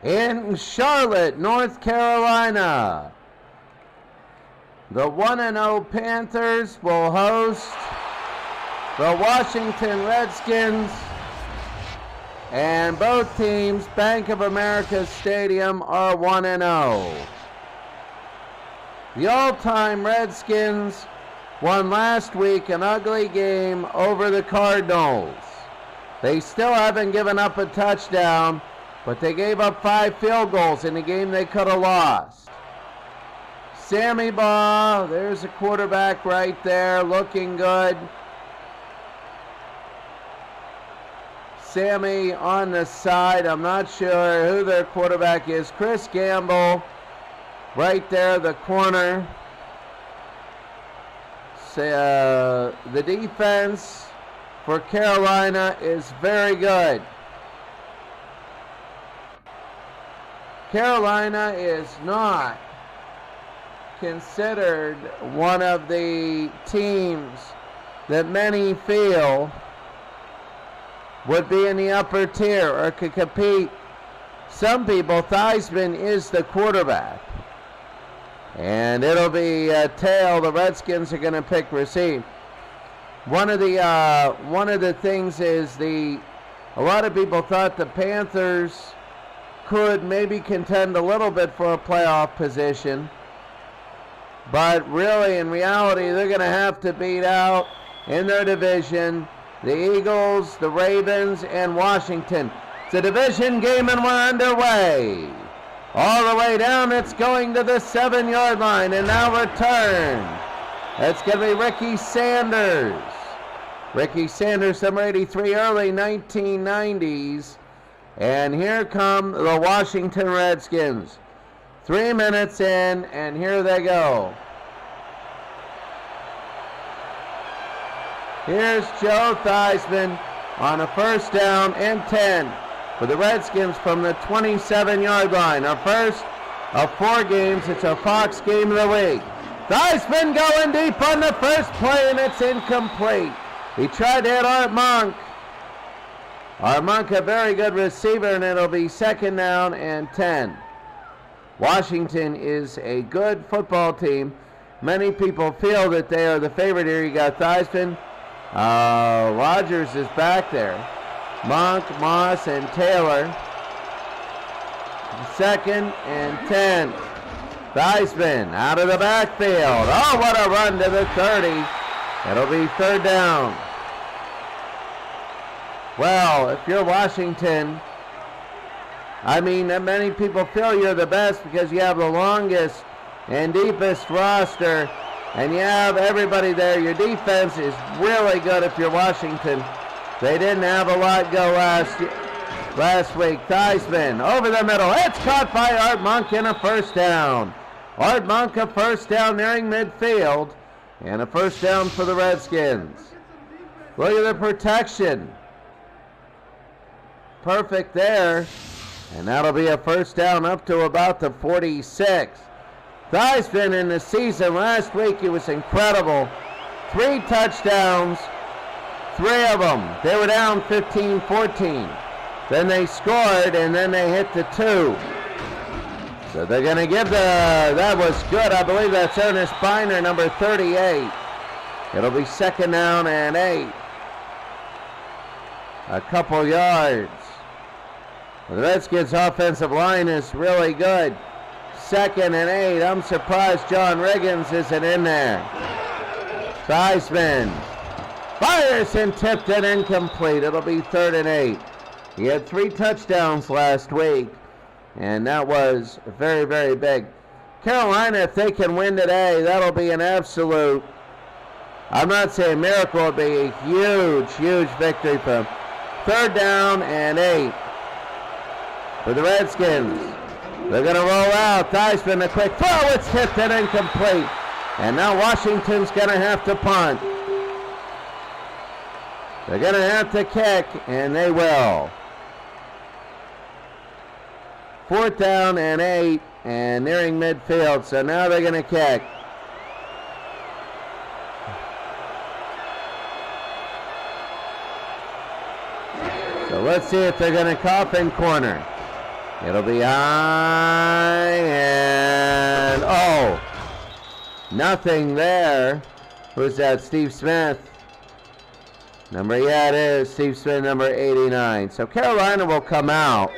In Charlotte, North Carolina, the 1-0 Panthers will host the Washington Redskins, and both teams, Bank of America Stadium, are 1-0. The all-time Redskins won last week an ugly game over the Cardinals. They still haven't given up a touchdown, but they gave up 5 field goals in a game they could have lost. Sammy Baugh, there's a quarterback right there, looking good. Sammy on the side, I'm not sure who their quarterback is. Chris Gamble, right there, the corner. The defense for Carolina is very good. Carolina is not considered one of the teams that many feel would be in the upper tier or could compete. Some people, Theismann is the quarterback. And it'll be a tail. The Redskins are going to pick receive. One of the things is a lot of people thought the Panthers could maybe contend a little bit for a playoff position. But really, in reality, they're going to have to beat out in their division the Eagles, the Ravens, and Washington. It's a division game and we're underway. All the way down, it's going to the 7-yard line, and now return. That's going to be Ricky Sanders. Ricky Sanders, number 83, early 1990s. And here come the Washington Redskins. 3 minutes in, and here they go. Here's Joe Theismann on a first down and 10 for the Redskins from the 27-yard line. Our first of 4 games. It's a Fox game of the week. Theismann going deep on the first play, and it's incomplete. He tried to hit Art Monk. Art Monk, a very good receiver, and it'll be 2nd down and 10. Washington is a good football team. Many people feel that they are the favorite here. You got Theismann. Rogers is back there. Monk, Moss, and Taylor. 2nd and 10. Theismann out of the backfield. Oh, what a run to the 30. It'll be 3rd down. Well, if you're Washington, I mean, many people feel you're the best because you have the longest and deepest roster, and you have everybody there. Your defense is really good if you're Washington. They didn't have a lot go last week. Theismann over the middle. It's caught by Art Monk in a 1st down. Art Monk, a 1st down nearing midfield, and a 1st down for the Redskins. Look at the protection. Perfect there. And that'll be a 1st down up to about the 46. Theismann in the season last week, he was incredible. 3 touchdowns, 3 of them. They were down 15-14. Then they scored, and then they hit the 2. So they're going to give that was good. I believe that's Ernest Biner, number 38. It'll be 2nd down and 8. A couple yards. The Redskins' offensive line is really good. 2nd and 8. I'm surprised John Riggins isn't in there. Theismann fires and tipped it incomplete. It'll be 3rd and 8. He had 3 touchdowns last week, and that was very, very big. Carolina, if they can win today, that'll be an absolute, I'm not saying miracle, it'll be a huge, huge victory for them. 3rd down and 8. For the Redskins, they're going to roll out. Theismann, a quick throw. It's tipped and incomplete. And now Washington's going to have to punt. They're going to have to kick, and they will. 4th down and 8, and nearing midfield. So now they're going to kick. So let's see if they're going to coffin corner. It'll be high, and oh, nothing there. Who's that? Steve Smith. It is Steve Smith, number 89. So Carolina will come out.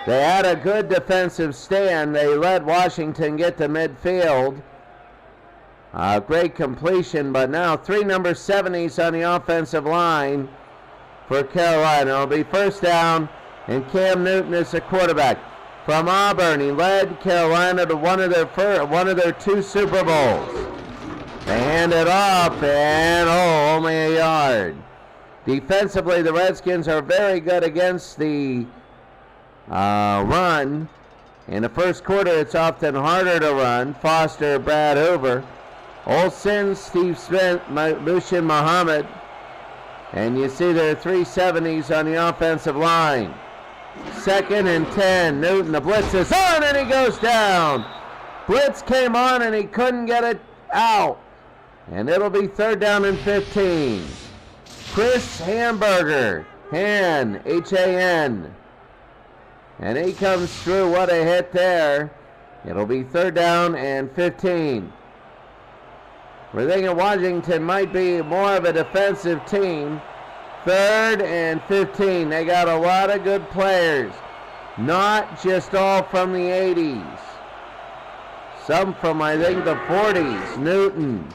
They had a good defensive stand. They let Washington get to midfield. Great completion, but now 3 number 70s on the offensive line for Carolina. It'll be first down, and Cam Newton is the quarterback. From Auburn, he led Carolina to one of their 2 Super Bowls. They hand it off, and only a yard. Defensively, the Redskins are very good against the run. In the first quarter, it's often harder to run. Foster, Brad Hoover, Olsen, Steve Smith, Lucian Muhammad, and you see there are 3 70s on the offensive line. 2nd and 10. Newton, the blitz is on, and he goes down. Blitz came on, and he couldn't get it out. And it'll be 3rd down and 15. Chris Hamburger, Han, H-A-N. And he comes through. What a hit there. It'll be 3rd down and 15. We're thinking Washington might be more of a defensive team. 3rd and 15. They got a lot of good players. Not just all from the 80s. Some from, I think, the 40s. Newton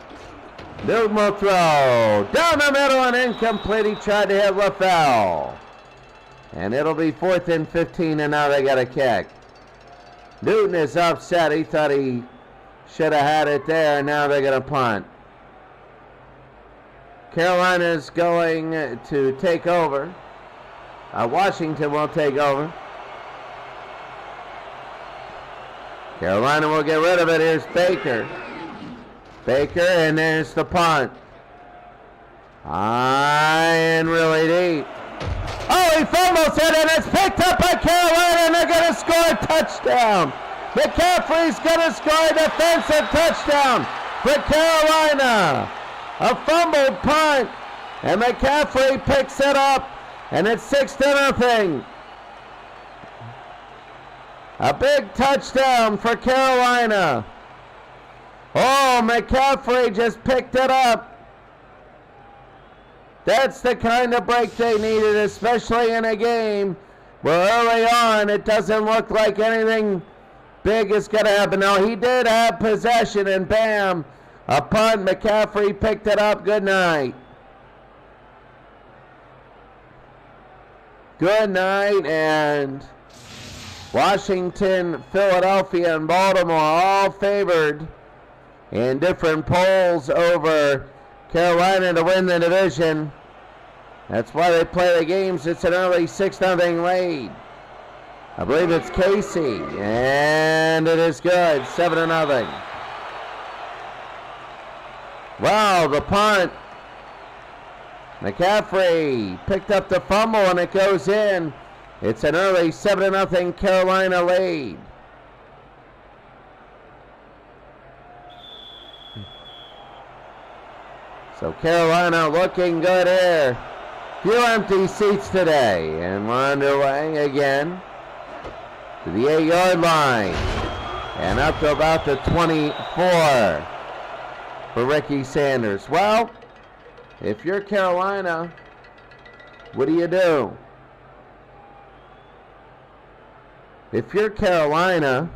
will throw. Down the middle and incomplete. He tried to hit LaFell. And it'll be 4th and 15, and now they got a kick. Newton is upset. He thought he should have had it there, and now they're going to punt. Carolina's going to take over. Washington will take over. Carolina will get rid of it. Here's Baker. And there's the punt. High and really deep. Oh, he fumbles it, and it's picked up by Carolina, and they're going to score a touchdown. McCaffrey's going to score a defensive touchdown for Carolina. A fumbled punt, and McCaffrey picks it up, and it's 6-0. A big touchdown for Carolina. Oh, McCaffrey just picked it up. That's the kind of break they needed, especially in a game where early on it doesn't look like anything big is going to happen. Now, he did have possession, and bam, a punt. McCaffrey picked it up. Good night. Good night, and Washington, Philadelphia, and Baltimore all favored in different polls over Carolina to win the division. That's why they play the games. It's an early 6-0 lead. I believe it's Casey, and it is good, 7-0. Wow, the punt. McCaffrey picked up the fumble, and it goes in. It's an early 7-0 Carolina lead. So Carolina looking good here. Few empty seats today, and we're underway again to the 8-yard line and up to about the 24 for Ricky Sanders. Well, if you're Carolina, what do? If you're Carolina,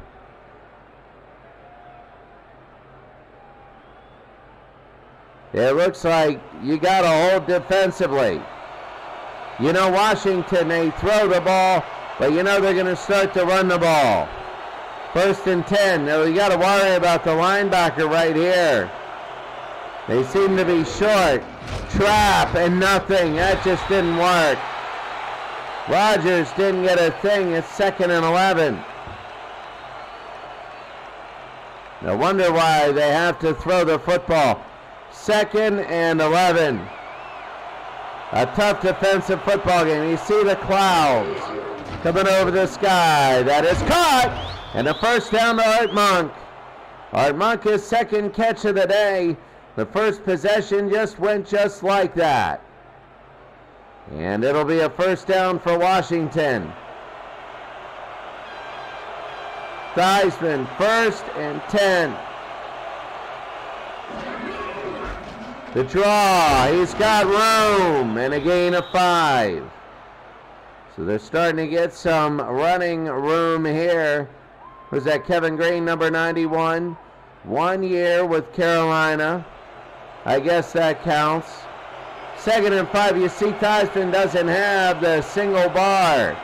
it looks like you got to hold defensively. You know, Washington, they throw the ball, but you know they're going to start to run the ball. 1st and 10. Now you got to worry about the linebacker right here. They seem to be short. Trap and nothing. That just didn't work. Rodgers didn't get a thing. It's 2nd and 11. No wonder why they have to throw the football. 2nd and 11. A tough defensive football game. You see the clouds coming over the sky. That is caught. And a first down to Art Monk. Art Monk, his 2nd catch of the day. The first possession just went just like that. And it'll be a first down for Washington. Theismann, 1st and 10. The draw, he's got room, and a gain of 5. So they're starting to get some running room here. Was that Kevin Green, number 91? 1 year with Carolina. I guess that counts. 2nd and 5. You see Theismann doesn't have the single bar.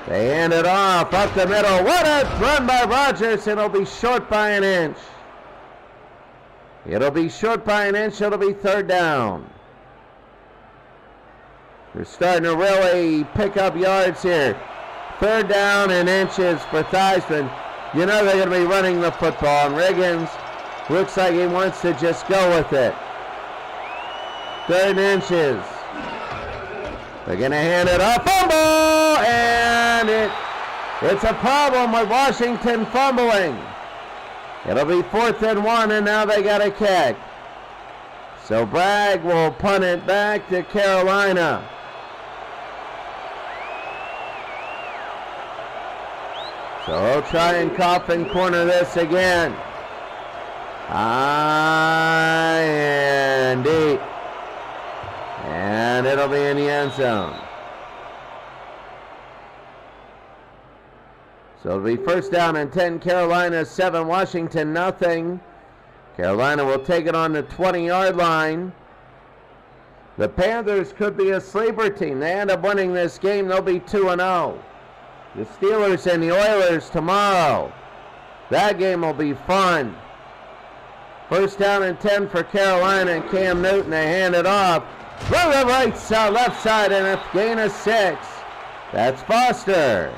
They hand it off up the middle. What a run by Rogers. It'll be short by an inch. It'll be short by an inch. It'll be 3rd down. They're starting to really pick up yards here. 3rd down and inches for Theismann. You know they're going to be running the football. And Riggins looks like he wants to just go with it. 3rd inches. They're going to hand it off. Fumble! And it's a problem with Washington fumbling. It'll be 4th and 1, and now they got a kick. So Bragg will punt it back to Carolina. So he'll try and coffin corner this again. High and deep. And it'll be in the end zone. So it'll be 1st down and 10. Carolina 7, Washington nothing. Carolina will take it on the 20-yard line. The Panthers could be a sleeper team. They end up winning this game, they'll be 2-0. The Steelers and the Oilers tomorrow. That game will be fun. 1st down and 10 for Carolina, and Cam Newton, they hand it off. From the right side, left side, and a gain of 6. That's Foster.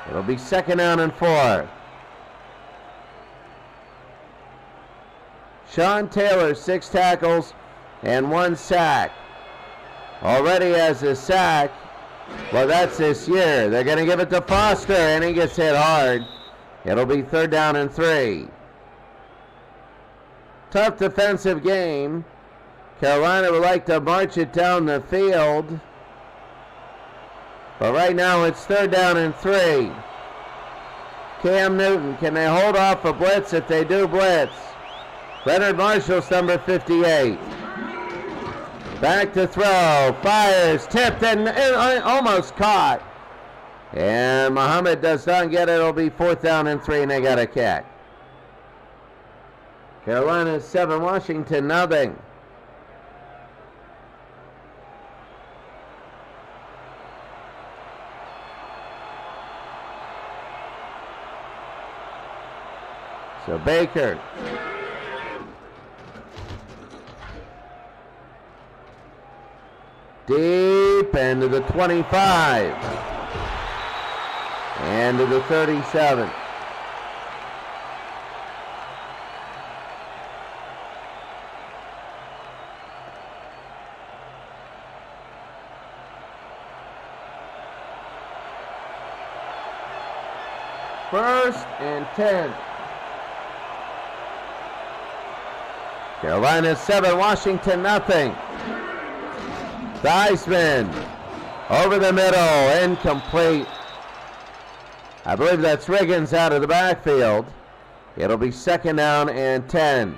It'll be 2nd down and 4. Sean Taylor, 6 tackles and 1 sack. Already has a sack. Well, that's this year. They're going to give it to Foster, and he gets hit hard. It'll be 3rd down and 3. Tough defensive game. Carolina would like to march it down the field. But right now it's 3rd down and 3. Cam Newton, can they hold off a blitz? If they do blitz. Leonard Marshall's number 58. Back to throw, fires, tipped, and almost caught. And Muhammad does not get it. It'll be 4th down and 3, and they got a kick. Carolina 7, Washington nothing. So Baker. Deep into the 25. And to the 37. First and 10. Carolina 7, Washington nothing. Theismann over the middle, incomplete. I believe that's Riggins out of the backfield. It'll be 2nd down and 10.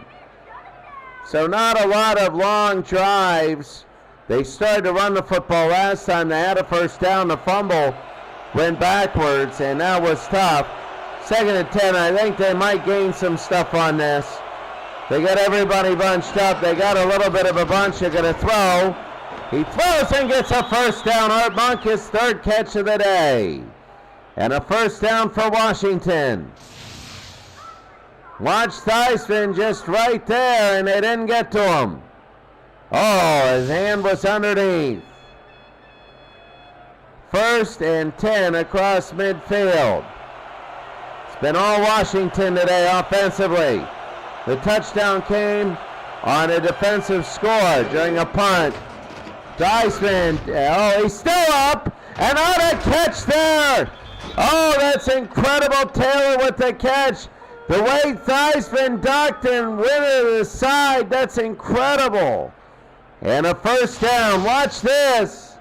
So not a lot of long drives. They started to run the football last time. They had a 1st down. The fumble went backwards, and that was tough. 2nd and 10, I think they might gain some stuff on this. They got everybody bunched up. They got a little bit of a bunch. They're going to throw. He throws and gets a 1st down. Art Monk, his 3rd catch of the day. And a 1st down for Washington. Watch Theismann just right there, and they didn't get to him. Oh, his hand was underneath. 1st and 10 across midfield. It's been all Washington today offensively. The touchdown came on a defensive score during a punt. Theismann, oh, he's still up, and on a catch there. Oh, that's incredible. Taylor with the catch. The way Theismann ducked and went to the side, that's incredible. And a 1st down. Watch this.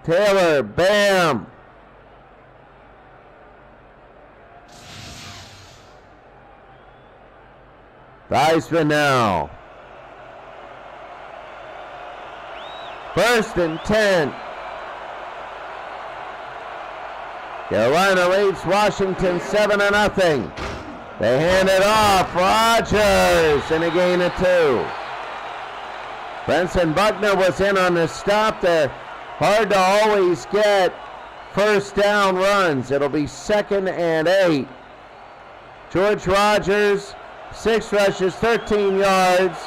Taylor, bam. Theismann now. 1st and 10. Carolina leads Washington 7-0. They hand it off. Rogers and a gain of 2. Brenson Buckner was in on the stop there. Hard to always get first down runs. It'll be 2nd and 8. George Rogers, 6 rushes, 13 yards.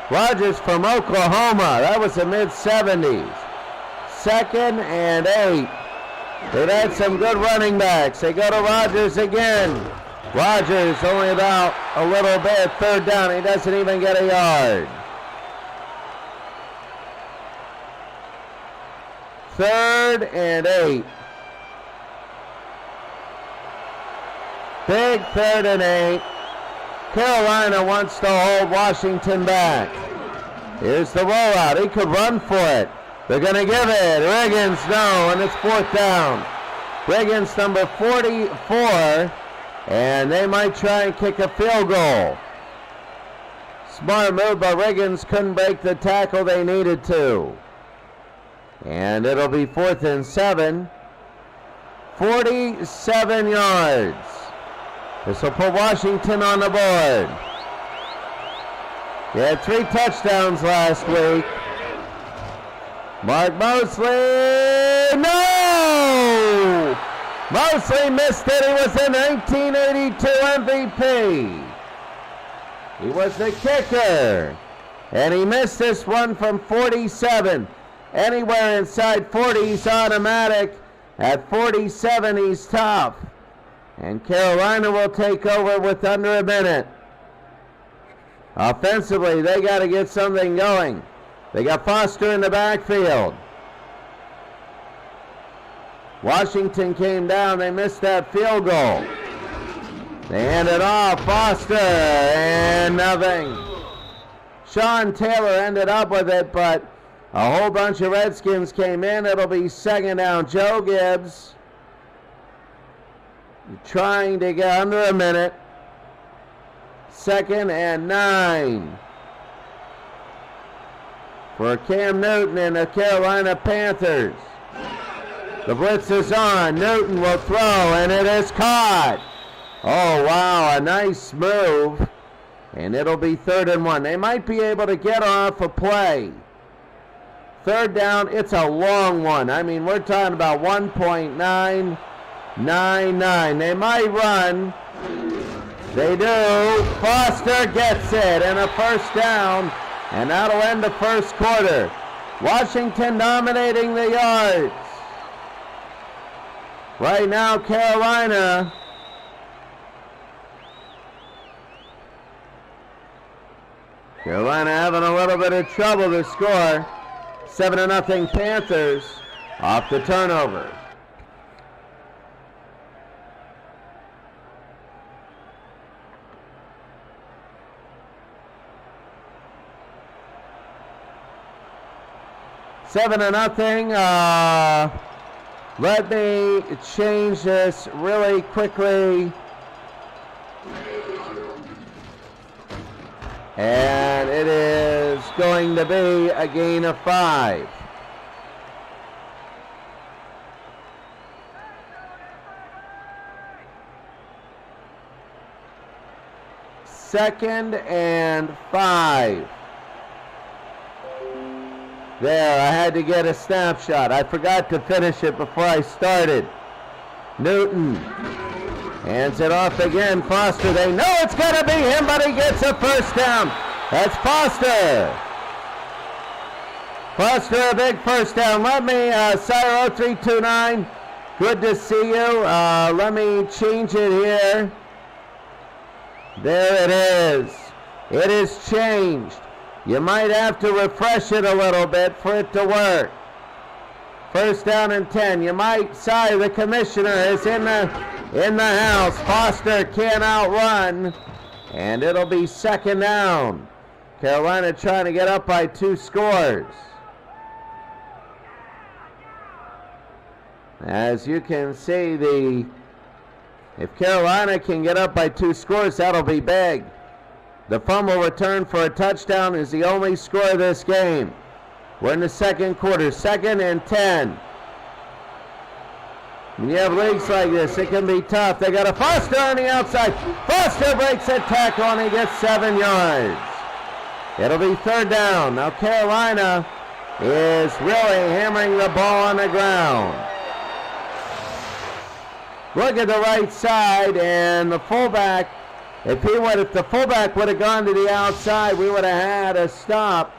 Rogers from Oklahoma. That was the mid-70s. 2nd and 8. They've had some good running backs. They go to Rogers again. Rogers only about a little bit. 3rd down. He doesn't even get a yard. 3rd and 8. Big 3rd and 8. Carolina wants to hold Washington back. Here's the rollout. He could run for it. They're going to give it. Riggins, no, and it's 4th down. Riggins, number 44, and they might try and kick a field goal. Smart move, but Riggins couldn't break the tackle they needed to. And it'll be 4th and 7. 47 yards. This will put Washington on the board. He had 3 touchdowns last week. Mark Mosley, no! Mosley missed it. He was the 1982 MVP. He was the kicker. And he missed this one from 47. Anywhere inside 40, he's automatic. At 47, he's tough. And Carolina will take over with under a minute. Offensively, they got to get something going. They got Foster in the backfield. Washington came down. They missed that field goal. They hand it off. Foster, and nothing. Sean Taylor ended up with it, but a whole bunch of Redskins came in. It'll be 2nd down. Joe Gibbs trying to get under a minute. 2nd and 9. For Cam Newton and the Carolina Panthers. The blitz is on. Newton will throw, and it is caught. Oh, wow, a nice move. And it'll be 3rd and 1. They might be able to get off a play. 3rd down, it's a long one. I mean, we're talking about 1.999. They might run. They do. Foster gets it, and a 1st down. And that'll end the 1st quarter. Washington dominating the yards. Right now, Carolina having a little bit of trouble to score. 7-0 Panthers off the turnover. Seven to nothing. Let me change this really quickly. And it is going to be a gain of 5. Second and 5. There, I had to get a snapshot. I forgot to finish it before I started. Newton hands it off again. Foster, they know it's going to be him, but he gets a 1st down. That's Foster. Foster, a big 1st down. Let me, SIRE0329, good to see you. Let me change it here. There it is. It is changed. You might have to refresh it a little bit for it to work. 1st down and 10. You might, sorry, the commissioner is in the house. Foster can't outrun, and it'll be 2nd down. Carolina trying to get up by 2 scores. As you can see, if Carolina can get up by 2 scores, that'll be big. The fumble return for a touchdown is the only score of this game. We're in the second quarter, 2nd and 10. When you have leagues like this, it can be tough. They got a Foster on the outside. Foster breaks a tackle and he gets 7 yards. It'll be 3rd down. Now Carolina is really hammering the ball on the ground. Look at the right side, and the fullback, if the fullback would have gone to the outside, we would have had a stop.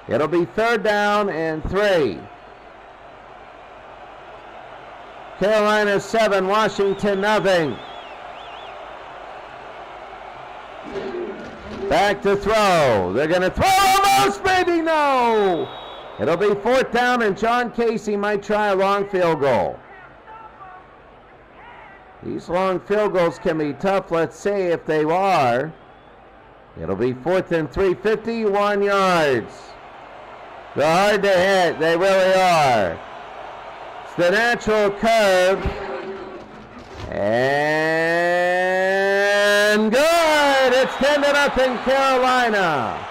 It'll be 3rd down and 3. Carolina 7, Washington nothing. Back to throw. They're going to throw almost, maybe no. It'll be 4th down, and John Casey might try a long field goal. These long field goals can be tough. Let's see if they are. It'll be 4th and 3, 51 yards. They're hard to hit. They really are. It's the natural curve. And good. It's 10-0 Carolina.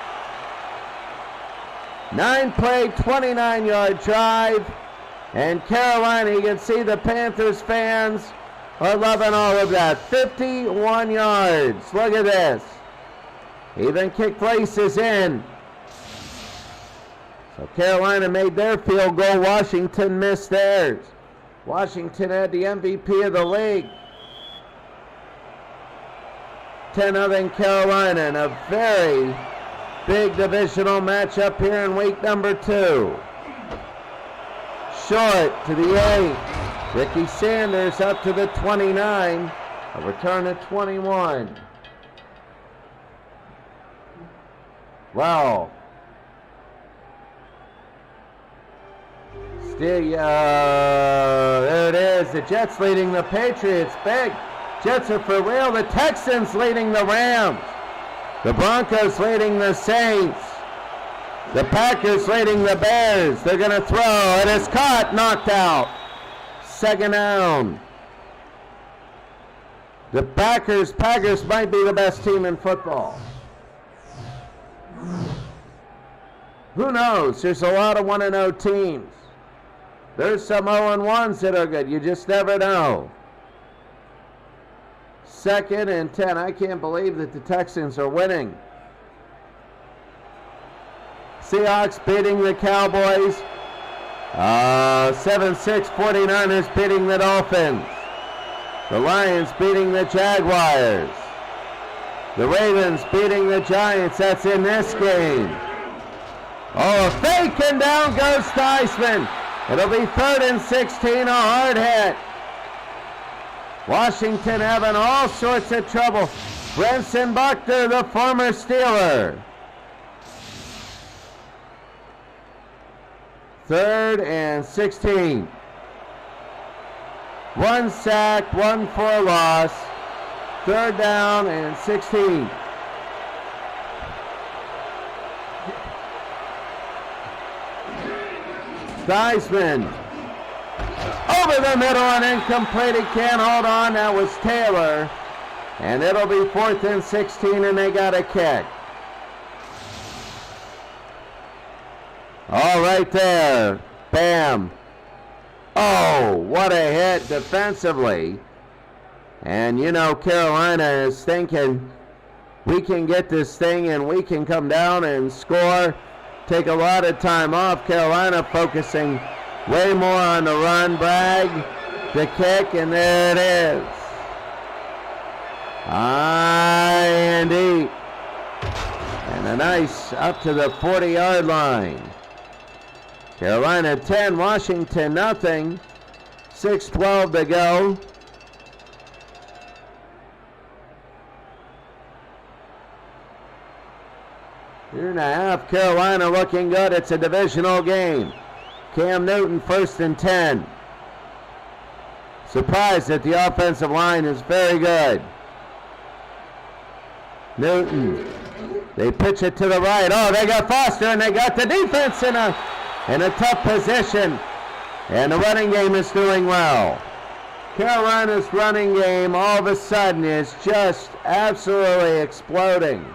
9-play, 29-yard drive. And Carolina, you can see the Panthers fans are loving all of that. 51 yards. Look at this. Even kick places in. So Carolina made their field goal. Washington missed theirs. Washington had the MVP of the league. 10-0 Carolina in a very big divisional matchup here in week number 2. Short to the 8. Ricky Sanders up to the 29. A return of 21. Wow. Still, there it is. The Jets leading the Patriots. Big. Jets are for real. The Texans leading the Rams. The Broncos leading the Saints. The Packers leading the Bears. They're going to throw. It is caught. Knocked out. 2nd down. The Packers might be the best team in football. Who knows? There's a lot of 1-0 teams. There's some 0-1s that are good. You just never know. 2nd and 10. I can't believe that the Texans are winning. Seahawks beating the Cowboys. 7-6 49ers beating the Dolphins. The Lions beating the Jaguars. The Ravens beating the Giants. That's in this game. Oh, a fake, and down goes Theismann. It'll be 3rd and 16, a hard hit. Washington having all sorts of trouble. Brenson Buckner, the former Steeler. 3rd and 16. 1 sack, 1 for a loss. 3rd down and 16. Theismann over the middle and incomplete. He can't hold on. That was Taylor. And it'll be 4th and 16, and they got a kick. All right there. Bam. Oh, what a hit defensively. And you know, Carolina is thinking, we can get this thing and we can come down and score. Take a lot of time off. Carolina focusing way more on the run. Bragg, the kick, and there it is. High and deep. And a nice up to the 40-yard line. Carolina 10, Washington nothing. 6:12 to go. Year and a half, Carolina looking good. It's a divisional game. Cam Newton 1st and 10. Surprised that the offensive line is very good. Newton. They pitch it to the right. Oh, they got Foster, and they got the defense in a tough position. And the running game is doing well. Carolina's running game all of a sudden is just absolutely exploding.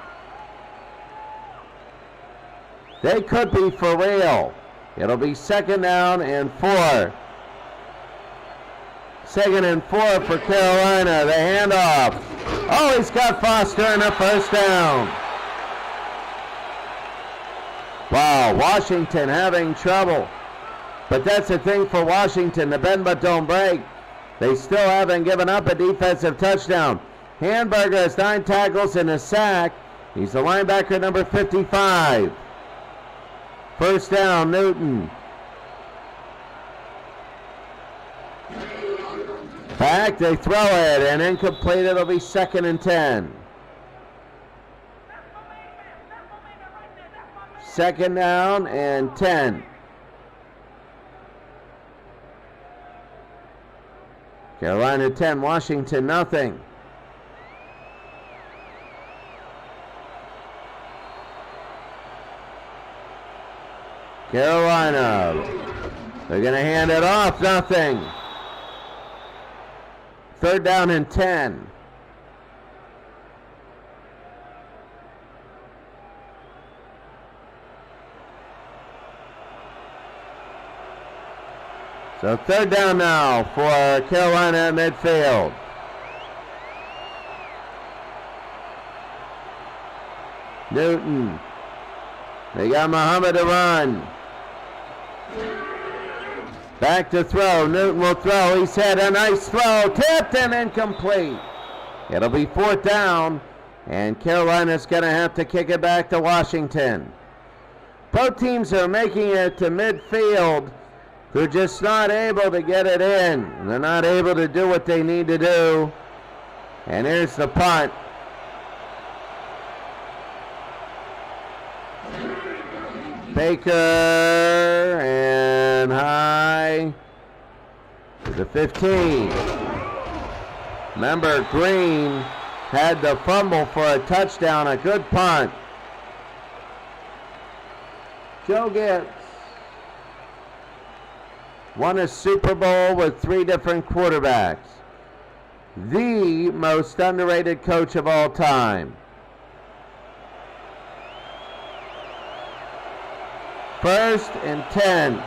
They could be for real. It'll be 2nd down and 4. 2nd and 4 for Carolina. The handoff. Oh, he's got Foster in a 1st down. Wow, Washington having trouble. But that's the thing for Washington, the bend but don't break. They still haven't given up a defensive touchdown. Hamburger has 9 tackles and a sack. He's the linebacker number 55. 1st down, Newton. Back, they throw it, and incomplete. It'll be 2nd and 10. 2nd down and 10. Carolina 10, Washington nothing. Carolina, they're going to hand it off, nothing. 3rd down and 10. So 3rd down now for Carolina at midfield. Newton. They got Muhammad to run. Back to throw. Newton will throw. He's had a nice throw. Tipped and incomplete. It'll be 4th down, and Carolina's going to have to kick it back to Washington. Both teams are making it to midfield. They're just not able to get it in. They're not able to do what they need to do. And here's the punt. Baker and high to the 15. Remember, Green had the fumble for a touchdown, a good punt. Joe Gibbs won a Super Bowl with 3 different quarterbacks. The most underrated coach of all time. 1st and 10.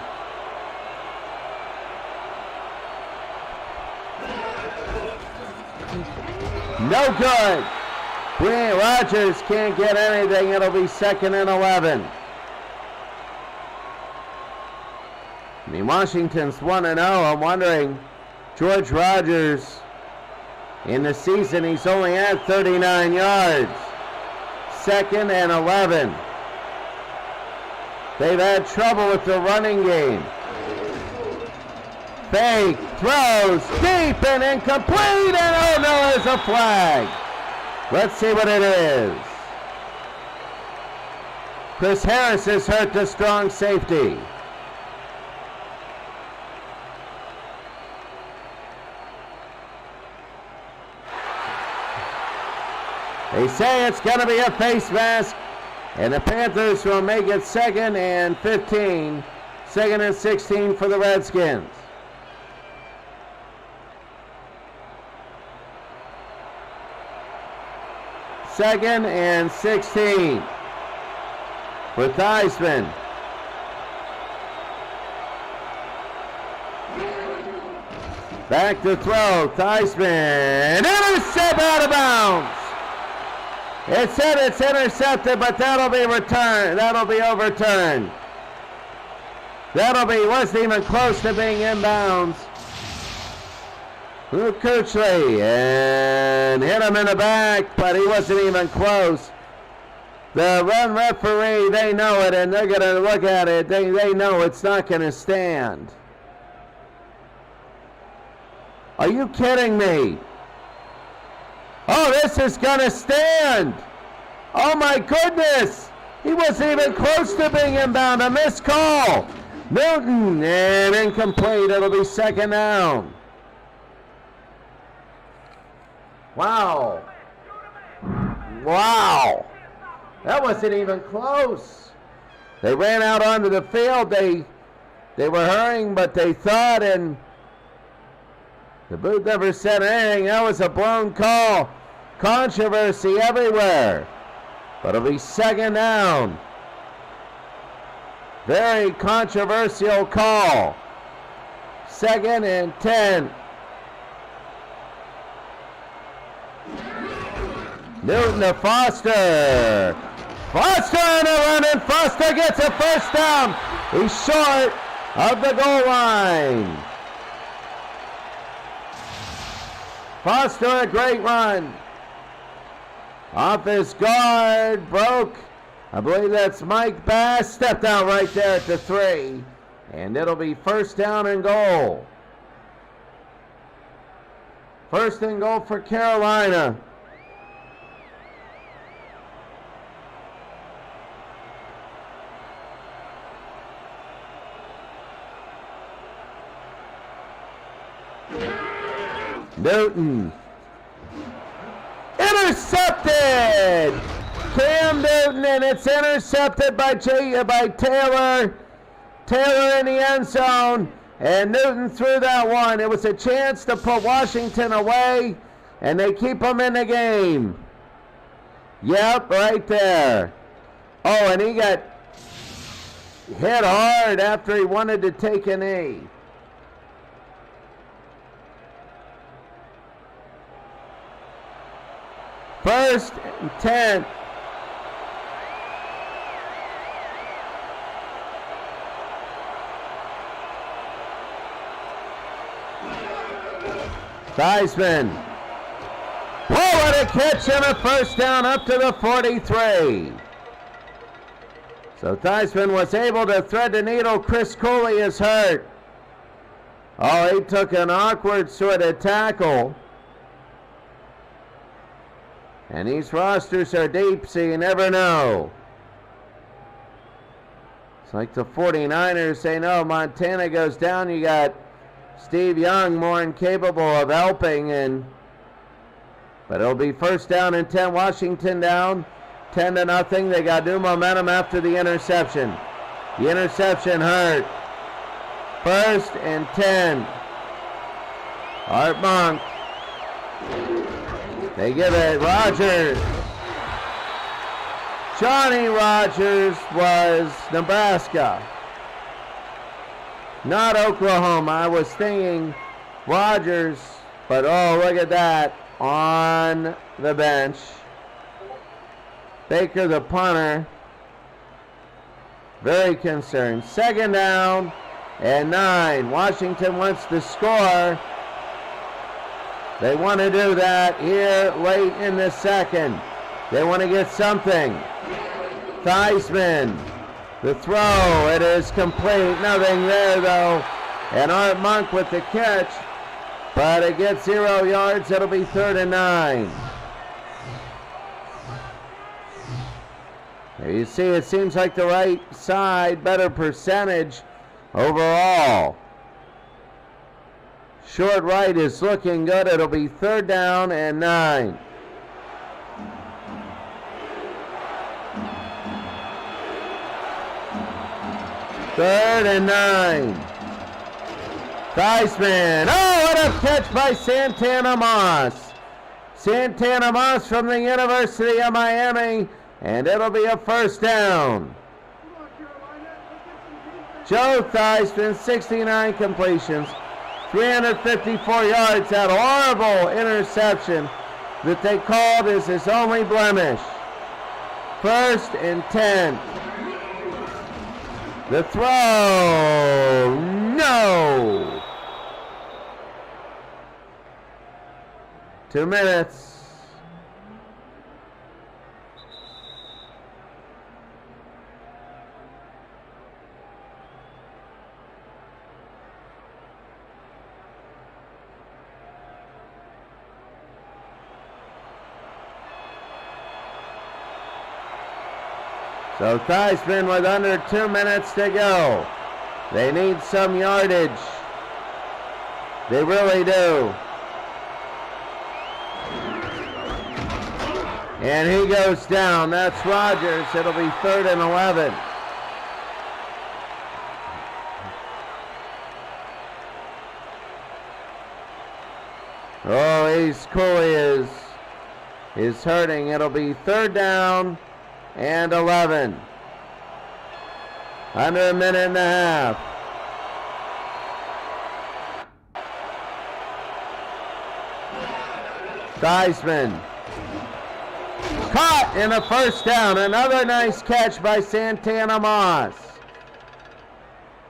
No good. Rodgers can't get anything. It'll be 2nd and 11. I mean, Washington's 1-0. I'm wondering, George Rodgers, in the season, he's only had 39 yards. 2nd and 11. They've had trouble with the running game. Fake, throws, deep and incomplete, and oh no, there's a flag. Let's see what it is. Chris Harris has hurt the strong safety. They say it's going to be a face mask, and the Panthers will make it 2nd and 15, 2nd and 16 for the Redskins. Second and 16 for Theismann. Back to throw, Theismann, intercept out of bounds. It said it's intercepted, but that'll be returned. That'll be overturned. Wasn't even close to being inbounds. Luke Kuechly, and hit him in the back, but he wasn't even close. The run referee, they know it, and they're going to look at it. They know it's not going to stand. Are you kidding me? Oh, this is going to stand. Oh, my goodness. He wasn't even close to being inbound. A missed call. Newton, and incomplete. It'll be 2nd down. Wow. Wow. That wasn't even close. They ran out onto the field. They were hurrying, but they thought, and the booth never said anything. That was a blown call. Controversy everywhere. But it'll be 2nd down. Very controversial call. 2nd and 10. Newton to Foster. Foster on a run, and Foster gets a first down. He's short of the goal line. Foster, a great run. Off his guard, broke. I believe that's Mike Bass. Stepped out right there at the 3. And it'll be first down and goal. First and goal for Carolina. Newton. Intercepted! Cam Newton, and it's intercepted by Taylor. Taylor in the end zone, and Newton threw that one. It was a chance to put Washington away, and they keep them in the game. Yep, right there. Oh, and he got hit hard after he wanted to take a knee. First and 10. Theismann. Whoa, what a catch and a first down up to the 43. So Theismann was able to thread the needle. Chris Cooley is hurt. Oh, he took an awkward sort of tackle. And these rosters are deep, so you never know. It's like the 49ers say, no, Montana goes down, you got Steve Young more incapable of helping, but it'll be first down and 10. Washington down 10-0. They got new momentum after the interception. The interception hurt. First and 10. Art Monk. They give it Rogers. Johnny Rogers was Nebraska, not Oklahoma. I was thinking Rogers, but oh, look at that on the bench. Baker, the punter, very concerned. 2nd down and 9. Washington wants to score. They want to do that here late in the 2nd. They want to get something. Theismann, the throw, it is complete. Nothing there though. And Art Monk with the catch, but it gets 0 yards. It'll be 3rd and 9. There you see, it seems like the right side, better percentage overall. Short right is looking good. It'll be 3rd down and 9. Third and 9. Theismann. Oh, what a catch by Santana Moss. Santana Moss from the University of Miami, and it'll be a first down. Joe Theismann, 69 completions, 354 yards. That horrible interception that they called is his only blemish. 1st and 10. The throw, no. 2 minutes. So Theismann with under 2 minutes to go. They need some yardage. They really do. And he goes down. That's Rogers. It'll be 3rd and 11. Oh, Cooley is hurting. It'll be 3rd down and 11. Under a minute and a half. Theismann. Caught in a first down. Another nice catch by Santana Moss.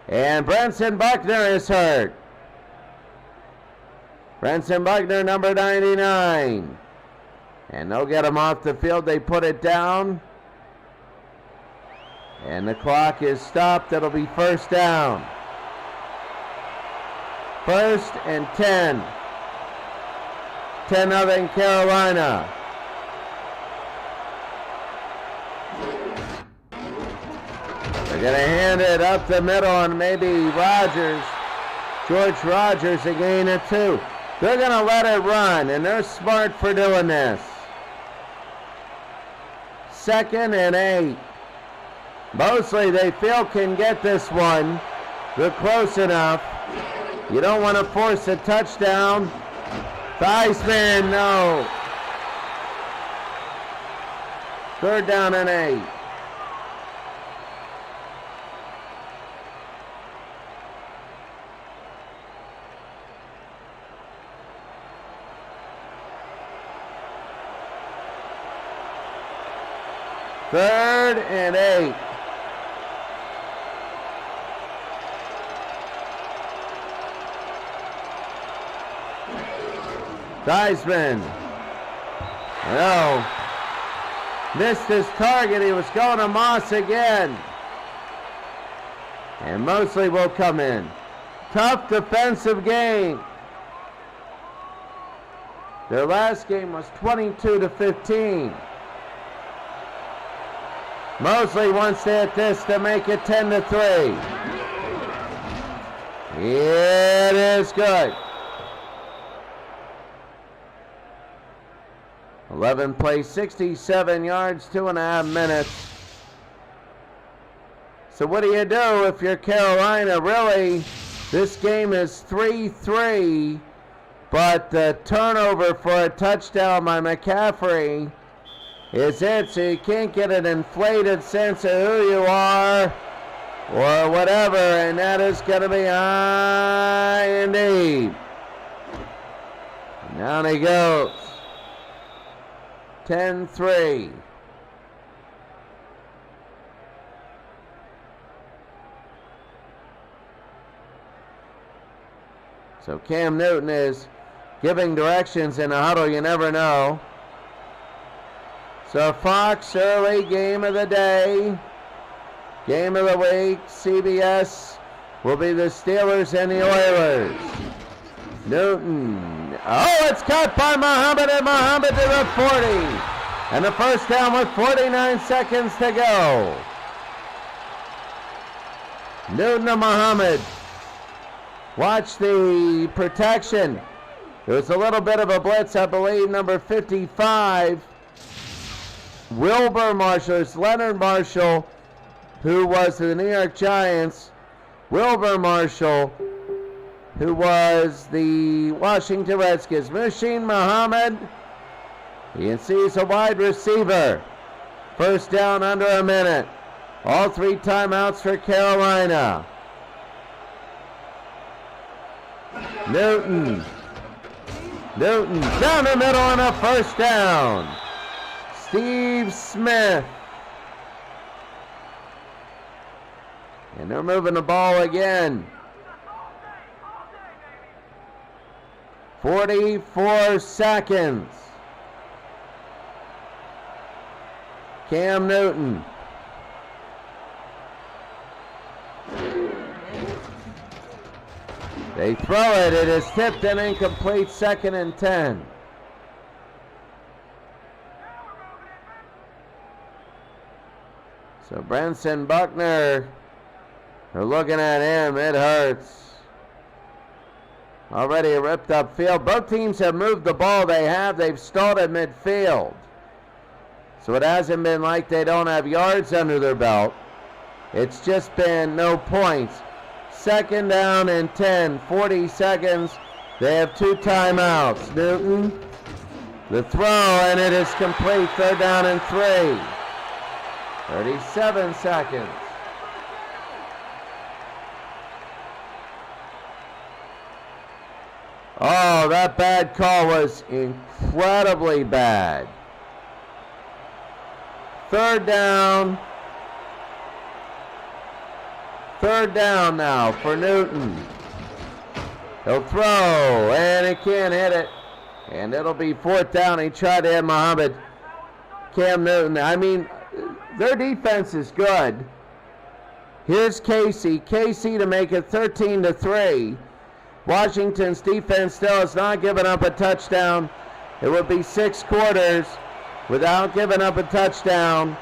And Brenson Buckner is hurt. Brenson Buckner, number 99. And they'll get him off the field. They put it down. And the clock is stopped. It'll be first down. 1st and 10. 10-0 Carolina. They're going to hand it up the middle and maybe Rogers. George Rogers a gain of 2. They're going to let it run, and they're smart for doing this. 2nd and 8. Mosley, they feel, can get this one. They're close enough. You don't want to force a touchdown. Theismann, no. 3rd down and 8. Third and 8. Theismann. No. Missed his target. He was going to Moss again. And Mosley will come in. Tough defensive game. Their last game was 22-15. Mosley wants to hit this to make it 10-3. It is good. 11 plays, 67 yards, 2.5 minutes. So what do you do if you're Carolina? Really, this game is 3-3, but the turnover for a touchdown by McCaffrey is it, so you can't get an inflated sense of who you are or whatever, and that is going to be high indeed. Down he goes. 10-3. So Cam Newton is giving directions in a huddle, you never know. So Fox, early game of the day, game of the week, CBS will be the Steelers and the Oilers. Newton. Oh, it's caught by Muhammad, and Muhammad to the 40. And the first down with 49 seconds to go. Newton to Muhammad. Watch the protection. There was a little bit of a blitz, I believe, number 55. Wilbur Marshall, it's Leonard Marshall, who was the New York Giants. Wilbur Marshall, who was the Washington Redskins. Muhsin Muhammad, you can see he's a wide receiver. First down under a minute. All 3 timeouts for Carolina. Newton down the middle and a first down. Steve Smith. And they're moving the ball again. 44 seconds. Cam Newton. They throw it. It is tipped and incomplete. 2nd and 10. So Brenson Buckner, they're looking at him. It hurts. Already a ripped up field. Both teams have moved the ball. They've stalled at midfield. So it hasn't been like they don't have yards under their belt. It's just been no points. 2nd down and 10, 40 seconds. They have 2 timeouts. Newton, the throw, and it is complete. 3rd down and 3. 37 seconds. Oh, that bad call was incredibly bad. Third down. Third down now for Newton. He'll throw, and he can't hit it. And it'll be fourth down. He tried to hit Cam Newton. I mean, their defense is good. Here's Casey. Casey to make it 13-3. Washington's defense still has not given up a touchdown. It would be 6 quarters without giving up a touchdown.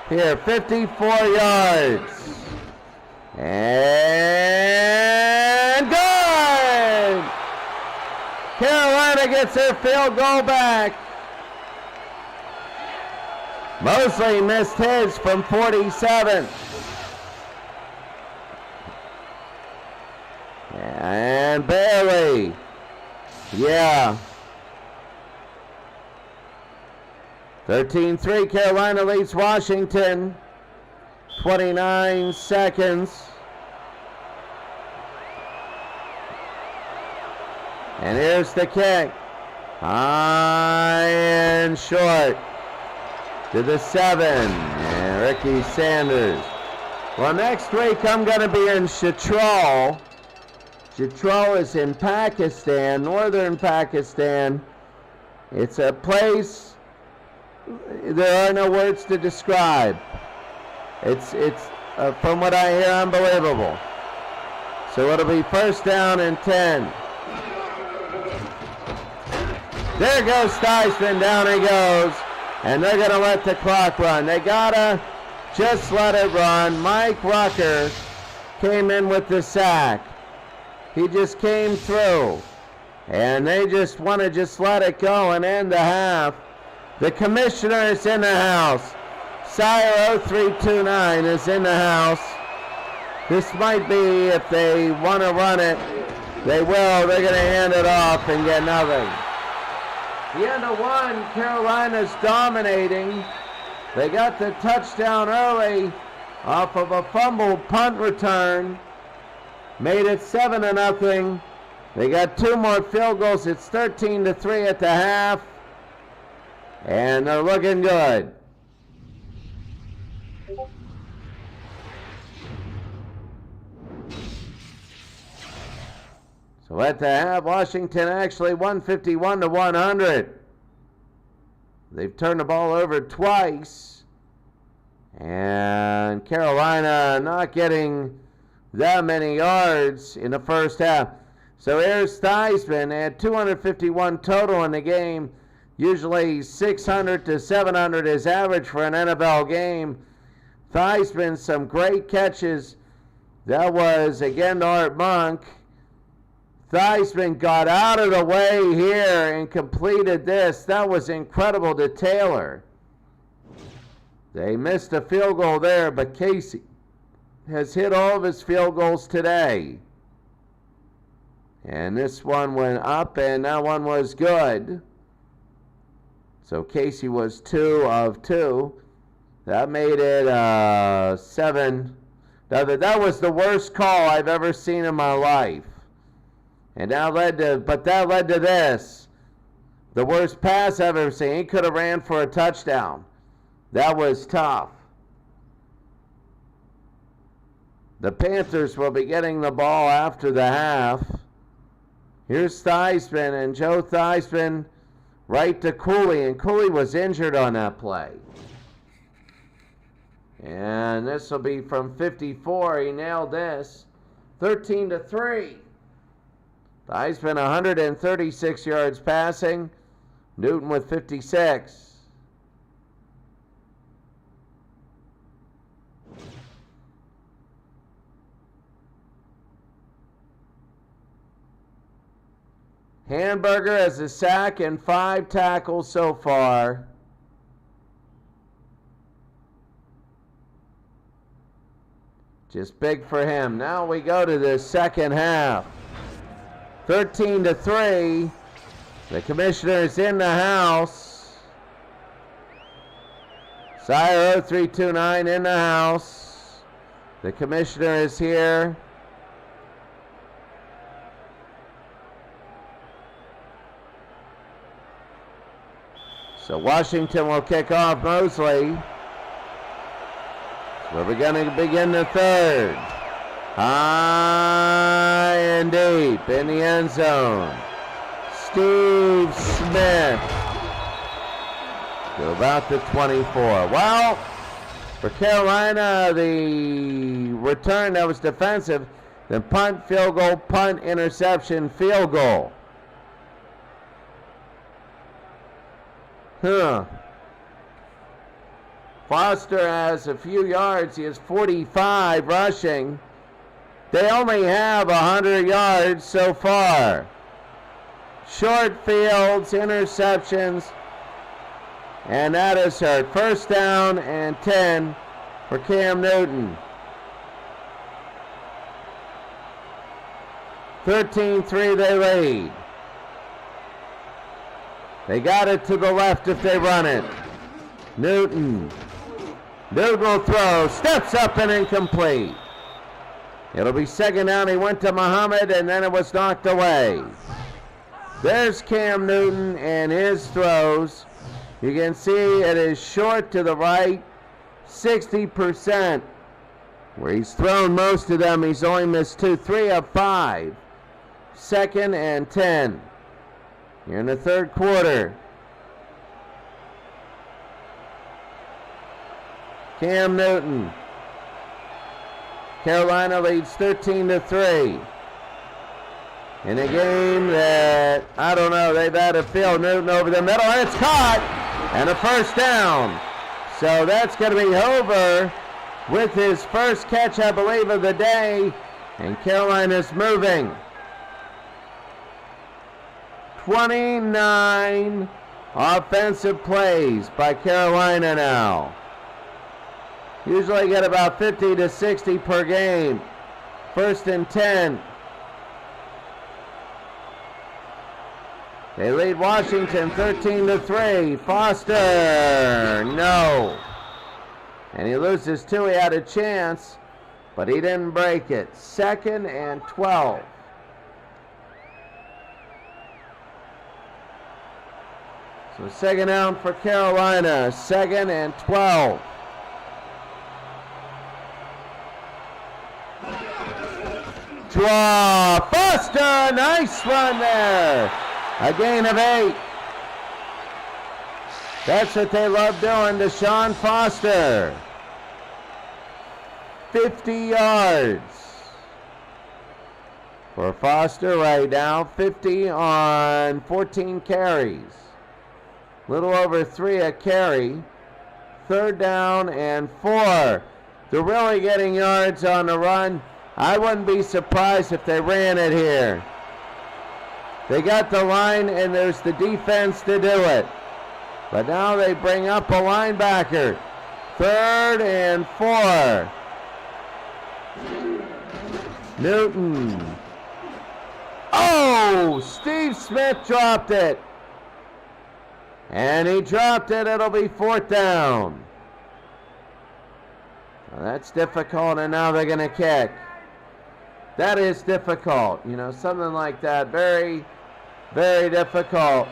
Here, 54 yards. And good! Carolina gets their field goal back. Mosley missed his from 47. And Bailey. Yeah. 13-3, Carolina leads Washington. 29 seconds. And here's the kick. High and short. To the 7. And Ricky Sanders. Well, next week I'm going to be in Chitral. Chitral is in Pakistan, northern Pakistan. It's a place there are no words to describe. It's from what I hear, unbelievable. So it'll be first down and 10. There goes Theismann, down he goes. And they're going to let the clock run. They got to just let it run. Mike Rucker came in with the sack. He just came through. And they just want to just let it go and end the half. The commissioner is in the house. SIRE0329 is in the house. This might be, if they want to run it, they will. They're going to hand it off and get nothing. The end of one, Carolina's dominating. They got the touchdown early off of a fumbled punt return. Made it 7-0. They got 2 more field goals. It's 13-3 at the half. And they're looking good. So at the half, Washington actually 151-100. They've turned the ball over twice. And Carolina not getting that many yards in the first half. So here's Theismann. They had 251 total in the game. Usually 600 to 700 is average for an NFL game. Theismann, some great catches. That was, again, to Art Monk. Theismann got out of the way here and completed this. That was incredible to Taylor. They missed a field goal there, but Casey has hit all of his field goals today. And this one went up, and that one was good. So Casey was 2 of 2. That made it 7. That was the worst call I've ever seen in my life. And that led to this. The worst pass I've ever seen. He could have ran for a touchdown. That was tough. The Panthers will be getting the ball after the half. Here's Theismann, and Joe Theismann right to Cooley, and Cooley was injured on that play. And this will be from 54. He nailed this. 13-3. Theismann 136 yards passing. Newton with 56. Hamburger has a sack and 5 tackles so far. Just big for him. Now we go to the second half. 13-3. The commissioner's in the house. SIRE0329 in the house. The commissioner is here. So Washington will kick off Mosley. So we're going to begin the third. High and deep in the end zone. Steve Smith to about the 24. Well, for Carolina, the return that was defensive, the punt, field goal, punt, interception, field goal. Foster has a few yards. He has 45 rushing. They only have 100 yards so far. Short fields, interceptions, and that is hurt. First down and 10 for Cam Newton. 13-3 they lead. They got it to the left if they run it. Newton will throw, steps up and incomplete. It'll be second down. He went to Muhammad and then it was knocked away. There's Cam Newton and his throws. You can see it is short to the right, 60%. Where he's thrown most of them, he's only missed 2, 3 of 5. Second and 10. Here in the third quarter. Cam Newton. Carolina leads 13-3. In a game that, I don't know, they've had to field Newton over the middle, and it's caught, and a first down. So that's going to be Hoover with his first catch, I believe, of the day, and Carolina's moving. 29 offensive plays by Carolina now. Usually get about 50 to 60 per game. First and 10. They lead Washington 13-3. Foster, no. And he loses 2. He had a chance, but he didn't break it. Second and 12. So second down for Carolina. Second and 12. Draw. Foster, nice run there. A gain of 8. That's what they love doing to Sean Foster. 50 yards for Foster right now. 50 on 14 carries. Little over 3 a carry. Third down and 4. They're really getting yards on the run. I wouldn't be surprised if they ran it here. They got the line and there's the defense to do it. But now they bring up a linebacker. Third and 4. Newton. Oh, Steve Smith dropped it. And he dropped it. It'll be fourth down. Well, that's difficult, and now they're going to kick. That is difficult. You know, something like that. Very, very difficult.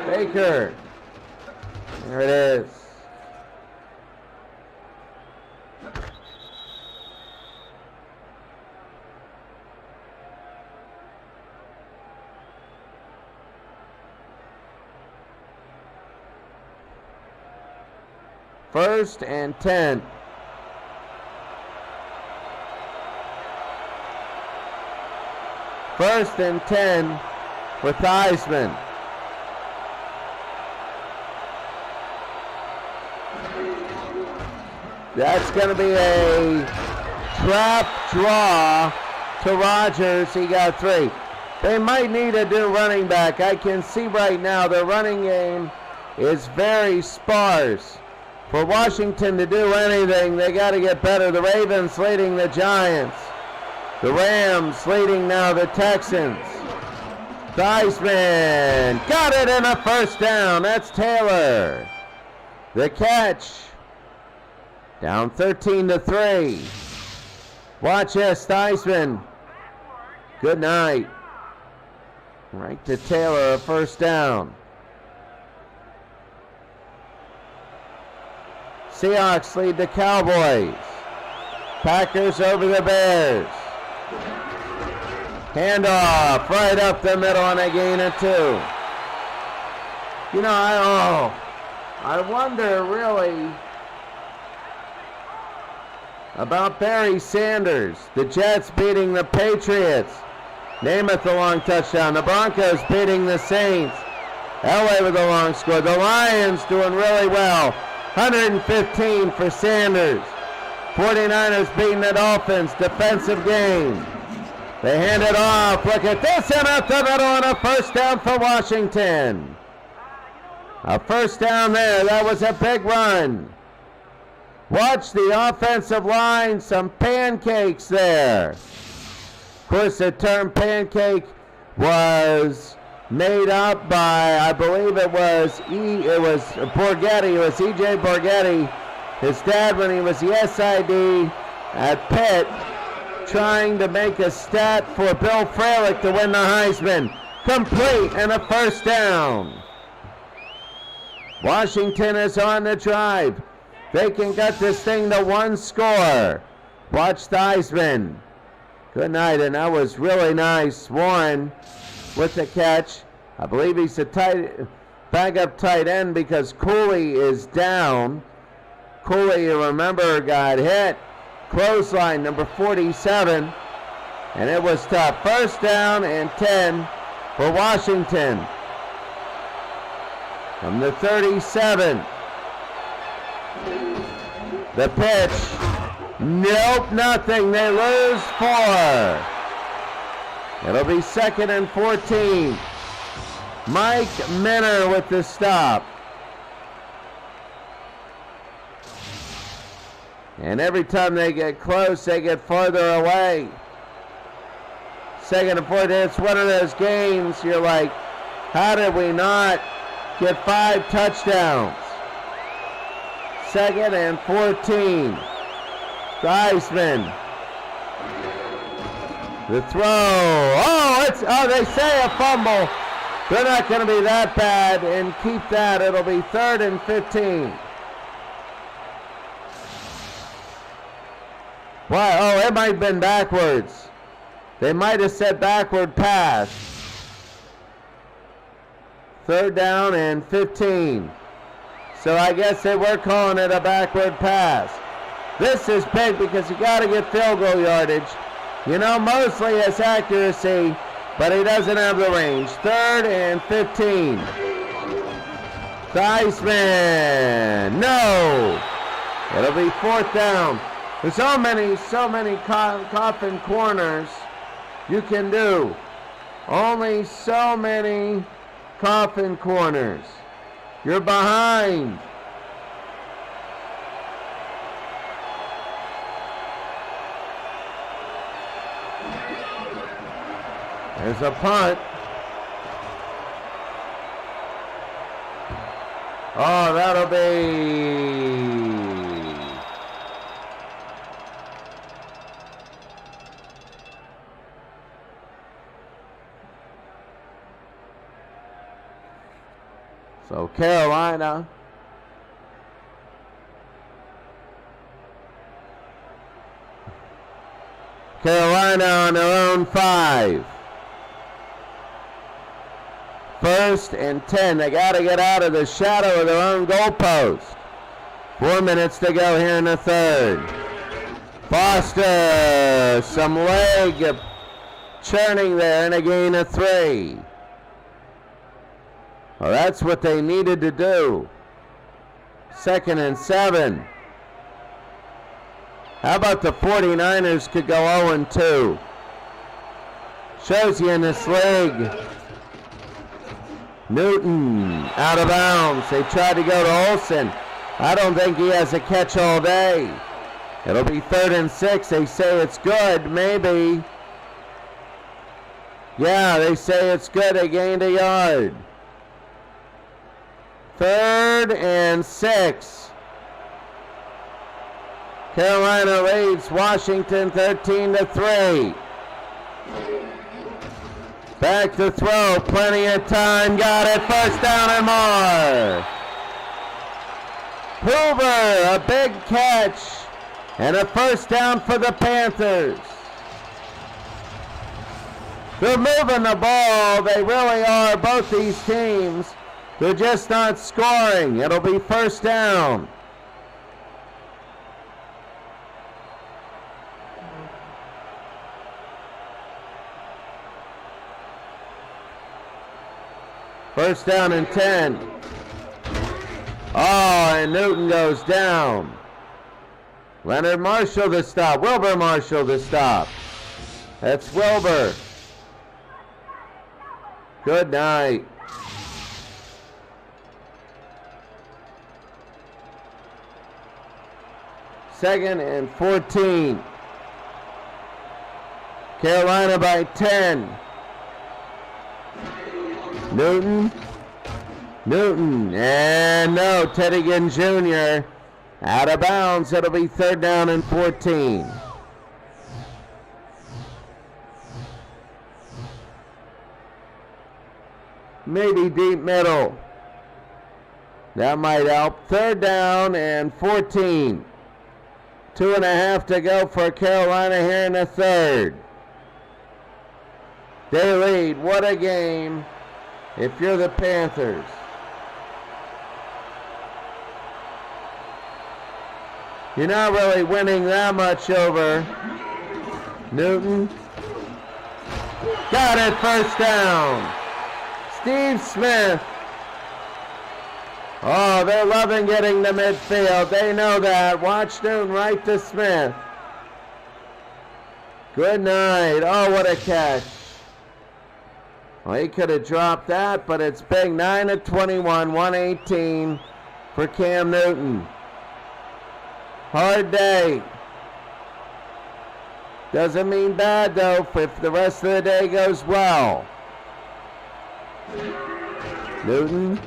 Baker. There it is. First and 10. First and 10 with Theismann. That's going to be a trap draw to Rogers. He got 3. They might need a new running back. I can see right now their running game is very sparse. For Washington to do anything, they got to get better. The Ravens leading the Giants. The Rams leading now the Texans. Theismann got it in a first down. That's Taylor. The catch. Down 13-3. Watch this, Theismann. Good night. Right to Taylor, a first down. Seahawks lead the Cowboys. Packers over the Bears. Handoff right up the middle and a gain of 2. You know, I wonder really about Barry Sanders. The Jets beating the Patriots. Namath the long touchdown. The Broncos beating the Saints. LA with a long score. The Lions doing really well. 115 for Sanders. 49ers beating the Dolphins. Defensive game. They hand it off. Look at this, and up the middle, and a first down for Washington. A first down there. That was a big run. Watch the offensive line. Some pancakes there. Of course, the term pancake was made up by, I believe it was Borghetti. It was E.J. Borghetti, his dad, when he was the SID at Pitt, trying to make a stat for Bill Fralick to win the Heisman. Complete and a first down. Washington is on the drive. They can get this thing to 1 score. Watch Theismann. Good night, and that was really nice. Warren with the catch. I believe he's a backup tight end because Cooley is down. Cooley, you remember, got hit. Clothesline, number 47. And it was tough. First down and 10 for Washington. From the 37. The pitch. Nope, nothing. They lose 4. It'll be 2nd and 14. Mike Minner with the stop. And every time they get close, they get farther away. 2nd and 14. It's one of those games you're like, how did we not get 5 touchdowns? 2nd and 14. Theismann. The throw. They say a fumble. They're not going to be that bad and keep that. It'll be 3rd and 15. Why? Oh, it might have been backwards. They might have said backward pass. 3rd down and 15. So I guess they were calling it a backward pass. This is big because you got to get field goal yardage. You know, mostly his accuracy, but he doesn't have the range. 3rd and 15. Theismann. No. It'll be 4th down. There's so many coffin corners you can do. Only so many coffin corners. You're behind. There's a punt. Oh, that'll be... So Carolina on their own 5. 1st and 10. They got to get out of the shadow of their own goalpost. 4 minutes to go here in the 3rd. Foster, some leg churning there, and a gain of 3. Well, that's what they needed to do. 2nd and 7. How about the 49ers could go 0-2? Shows you in this league. Newton out of bounds. They tried to go to Olsen. I don't think he has a catch all day. It'll be 3rd and 6. They say it's good. Maybe. Yeah, they say it's good. They gained a yard. 3rd and 6. Carolina leads Washington 13-3. Back to throw, plenty of time, got it, first down and more. Hoover, a big catch, and a first down for the Panthers. They're moving the ball, they really are, both these teams. They're just not scoring. It'll be first down. First down and 10. Oh, and Newton goes down. Leonard Marshall the stop. Wilbur Marshall the stop. That's Wilbur. Good night. Second and 14. Carolina by 10. Newton, and no, Teddigan Jr. out of bounds. It'll be third down and 14. Maybe deep middle. That might help. Third down and 14. 2.5 to go for Carolina here in the third. They lead. What a game if you're the Panthers. You're not really winning that much over Newton. Got it, first down. Steve Smith. Oh, they're loving getting to midfield. They know that. Watch Newton right to Smith. Good night. Oh, what a catch. Well, he could have dropped that, but it's big. 9 of 21, 118 for Cam Newton. Hard day. Doesn't mean bad, though, if the rest of the day goes well. Newton.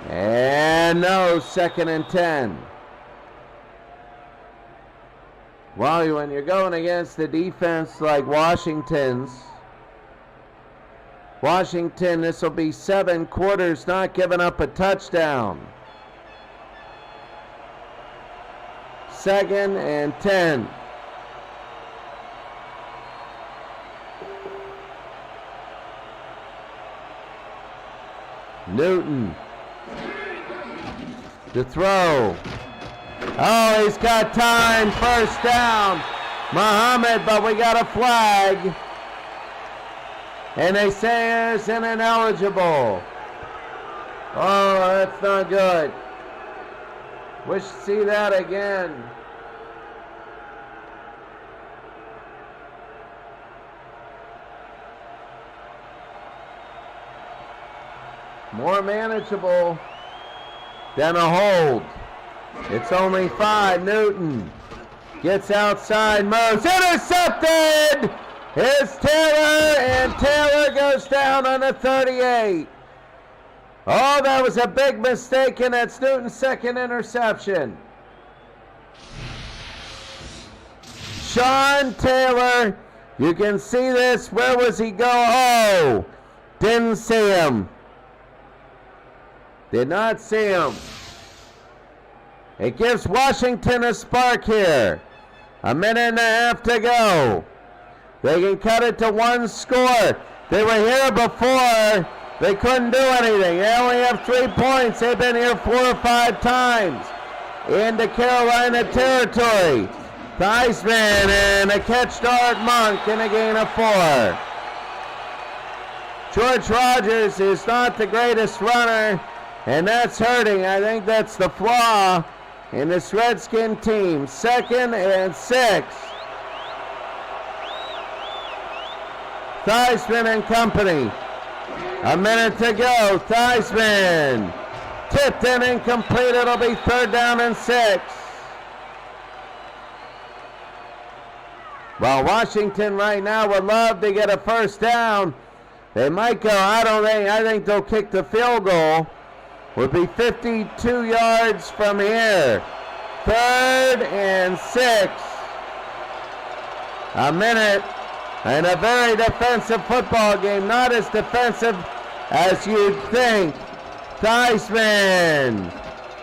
And no, second and 10. Well, when you're going against a defense like Washington's, Washington, this will be 7 quarters not giving up a touchdown. Second and 10. Newton. The throw. Oh, he's got time. First down. Muhammad, but we got a flag. And they say it's ineligible. Oh, that's not good. Wish to see that again. More manageable than a hold. It's only 5. Newton gets outside, moves, intercepted! Here's Taylor, and Taylor goes down on the 38. Oh, that was a big mistake, and that's Newton's second interception. Sean Taylor, you can see this. Where was he go? Oh, didn't see him. Did not see him. It gives Washington a spark here. 1.5 minutes to go. They can cut it to 1 score. They were here before. They couldn't do anything. They only have 3 points. They've been here 4 or 5 times. Into Carolina territory. Theismann and a catch to Art Monk and a gain of 4. George Rogers is not the greatest runner, and that's hurting. I think that's the flaw in this Redskin team. 2nd and 6. Theismann and company. 1 minute to go. Theismann tipped and incomplete. It'll be 3rd down and 6. Well, Washington right now would love to get a first down. They might go, I think they'll kick the field goal. Would be 52 yards from here. 3rd and 6. 1 minute And a very defensive football game, not as defensive as you'd think. Theismann,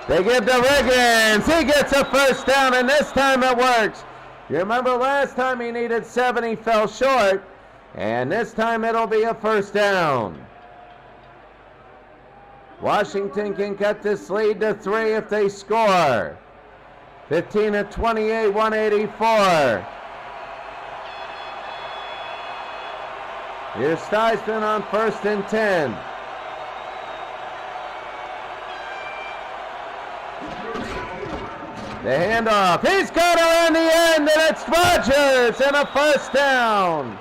they give to Riggins. He gets a first down, and this time it works. You remember last time he needed 7, he fell short, and this time it'll be a first down. Washington can cut this lead to 3 if they score. 15-28, 184. Here's Theismann on 1st and 10. The handoff. He's got her in the end, and it's Rogers, and a first down.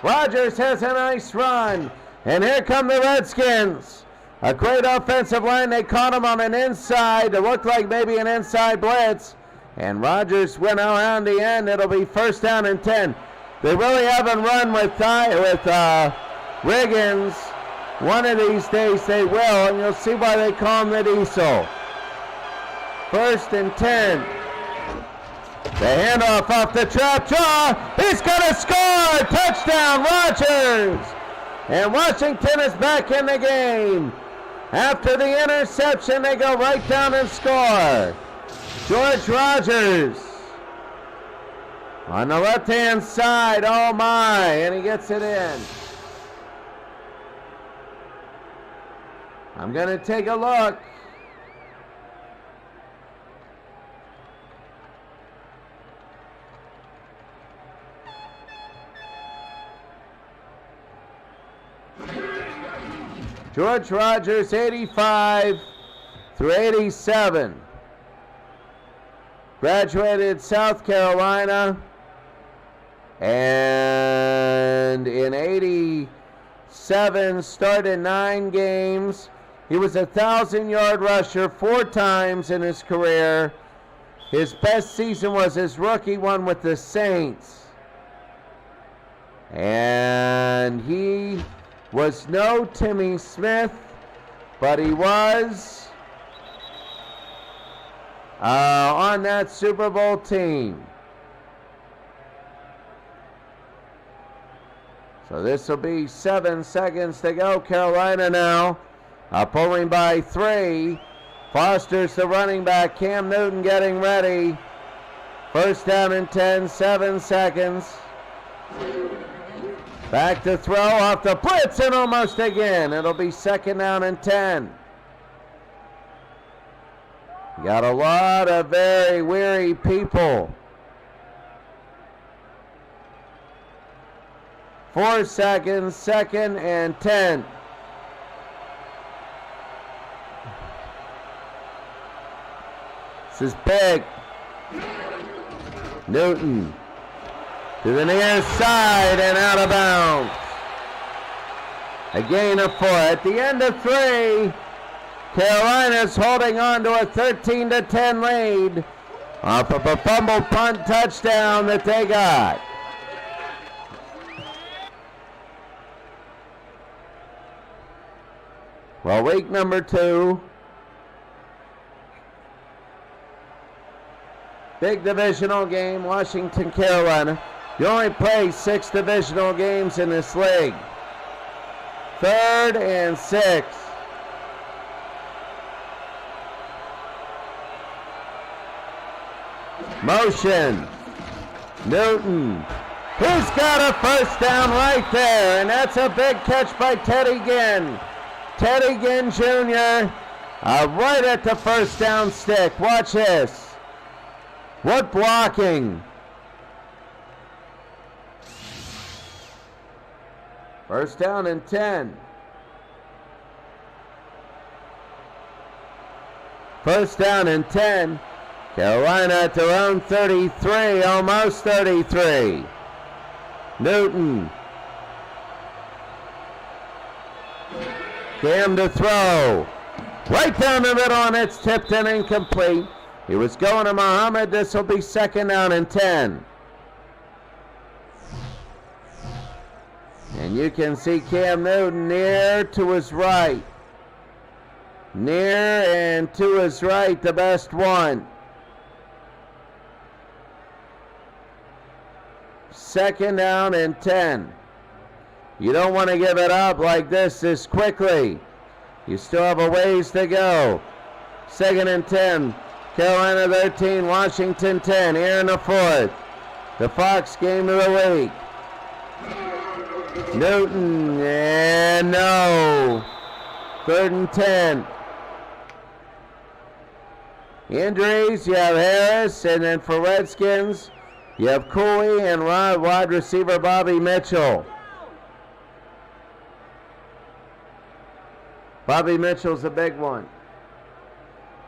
Rogers has a nice run, and here come the Redskins. A great offensive line. They caught him on an inside. It looked like maybe an inside blitz, and Rogers went around the end. It'll be first down and 10. They really haven't run with Riggins. One of these days they will, and you'll see why they call him the Diesel. 1st and 10. The handoff off the trap jaw. He's going to score. Touchdown, Rogers. And Washington is back in the game. After the interception, they go right down and score. George Rogers on the left-hand side. Oh, my. And he gets it in. I'm going to take a look. George Rogers, 85 through 87. Graduated South Carolina. And in 87, started 9 games. He was a 1,000-yard rusher 4 times in his career. His best season was his rookie one with the Saints. And he was no Timmy Smith, but he was on that Super Bowl team. So this will be 7 seconds to go. Carolina now pulling by 3. Foster's the running back. Cam Newton getting ready. First down and 10, 7 seconds. Back to throw off the blitz and almost again. It'll be 2nd down and 10. Got a lot of very weary people. 4 seconds, 2nd and 10. This is big. Newton to the near side and out of bounds. A gain of 4. At the end of 3, Carolina's holding on to a 13-10 lead off of a fumble punt touchdown that they got. Well, week number 2. Big divisional game, Washington, Carolina. You only play 6 divisional games in this league. 3rd and 6. Motion. Newton. He's got a first down right there, and that's a big catch by Teddy Ginn. Teddy Ginn Jr. Right at the first down stick. Watch this. What blocking. First down and 10. First down and 10. Carolina at their own 33, almost 33. Newton. Cam to throw. Right down the middle, and it's tipped and incomplete. He was going to Muhammad. This will be 2nd down and 10. And you can see Cam Newton near to his right. Near and to his right, the best one. second down and 10. You don't want to give it up like this quickly. You still have a ways to go. Second and 10. Carolina 13, Washington 10. Here in the fourth. The Fox game of the week. Newton, and no. Third and 10. Injuries, you have Harris, and then for Redskins, you have Cooley and wide receiver Bobby Mitchell. Bobby Mitchell's a big one.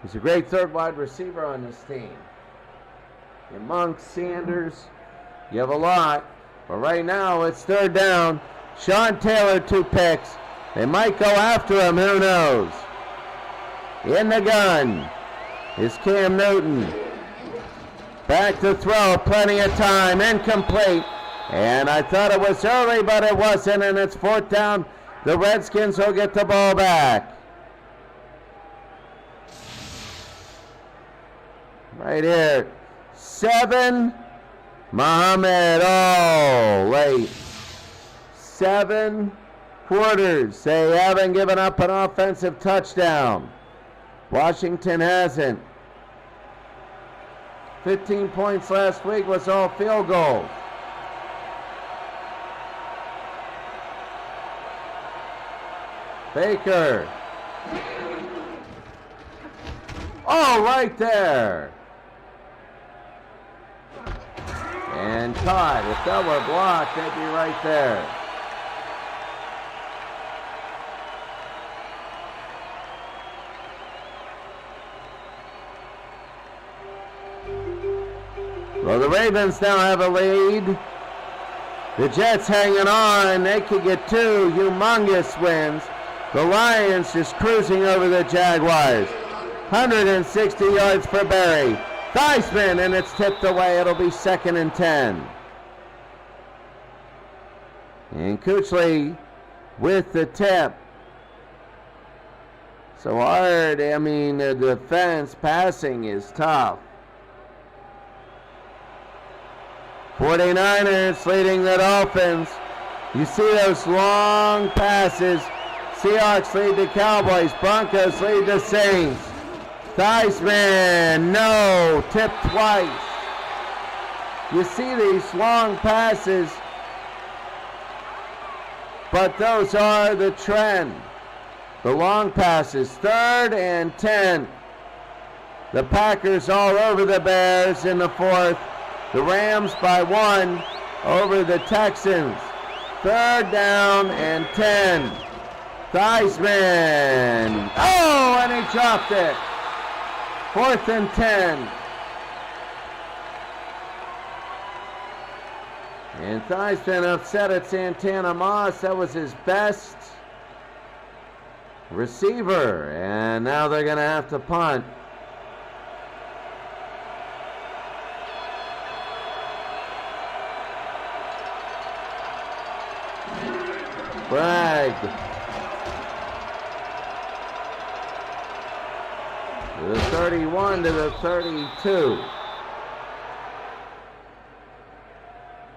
He's a great third wide receiver on this team. You Monk, Sanders, you have a lot. But right now, it's third down. Sean Taylor, 2 picks. They might go after him, who knows? In the gun is Cam Newton. Back to throw, plenty of time, incomplete. And I thought it was early, but it wasn't, and it's fourth down. The Redskins will get the ball back. Right here. 7. Muhammad, late. 7 quarters. They haven't given up an offensive touchdown. Washington hasn't. 15 points last week was all field goals. Baker. Right there. And caught. If that were blocked, they'd be right there. Well, the Ravens now have a lead. The Jets hanging on. They could get 2 humongous wins. The Lions just cruising over the Jaguars. 160 yards for Barry. Theismann, and it's tipped away. It'll be second and 10. And Kuechly with the tip. So hard. The defense passing is tough. 49ers leading the Dolphins. You see those long passes. Seahawks lead the Cowboys. Broncos lead the Saints. Theismann, no, tipped twice. You see these long passes, but those are the trend. The long passes, third and 10. The Packers all over the Bears in the fourth. The Rams by 1 over the Texans. Third down and 10. Theismann, and he dropped it. Fourth and 10. And Theismann upset at Santana Moss. That was his best receiver. And now they're going to have to punt. Bragg. The 31 to the 32.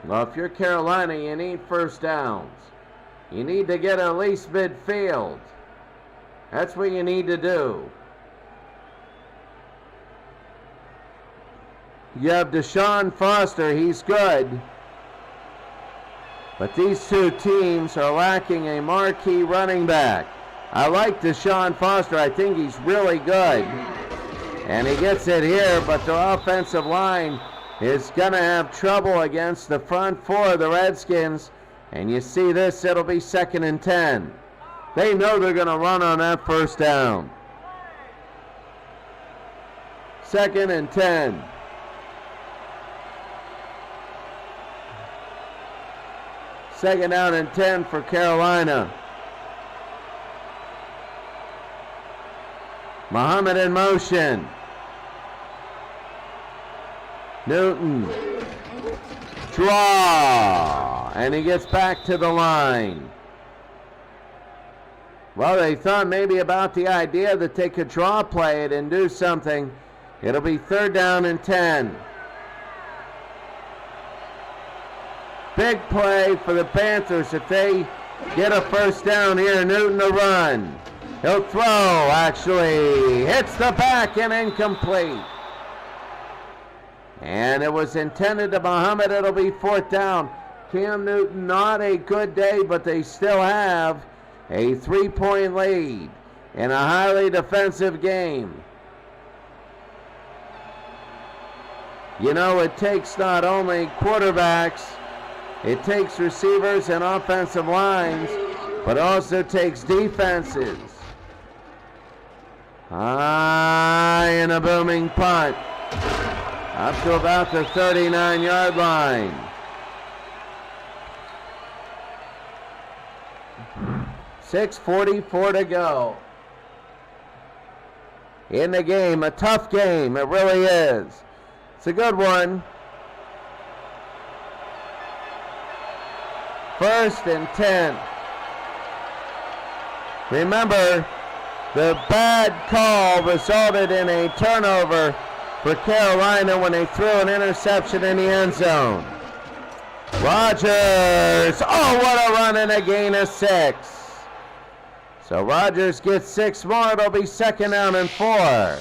Well, if you're Carolina, you need first downs. You need to get at least midfield. That's what you need to do. You have Deshaun Foster, he's good. But these two teams are lacking a marquee running back. I like Deshaun Foster. I think he's really good. And he gets it here, but the offensive line is going to have trouble against the front four of the Redskins. And you see this, it'll be second and 10. They know they're going to run on that first down. Second and 10. Second down and 10 for Carolina. Muhammad in motion. Newton. Draw. And he gets back to the line. Well, they thought maybe about the idea that they could draw play it and do something. It'll be third down and 10. Big play for the Panthers if they get a first down here. Newton to run. He'll throw, actually. Hits the back and incomplete. And it was intended to Muhammad. It'll be 4th down. Cam Newton, not a good day, but they still have a 3-point lead in a highly defensive game. You know, it takes not only quarterbacks, it takes receivers and offensive lines, but also takes defenses. High and a booming punt. Up to about the 39-yard line. .6:44 to go. In the game, a tough game, it really is. It's a good one. 1st and 10. Remember, the bad call resulted in a turnover for Carolina when they threw an interception in the end zone. Rodgers, oh, what a run and a gain of 6. So Rodgers gets 6 more, it'll be 2nd down and 4.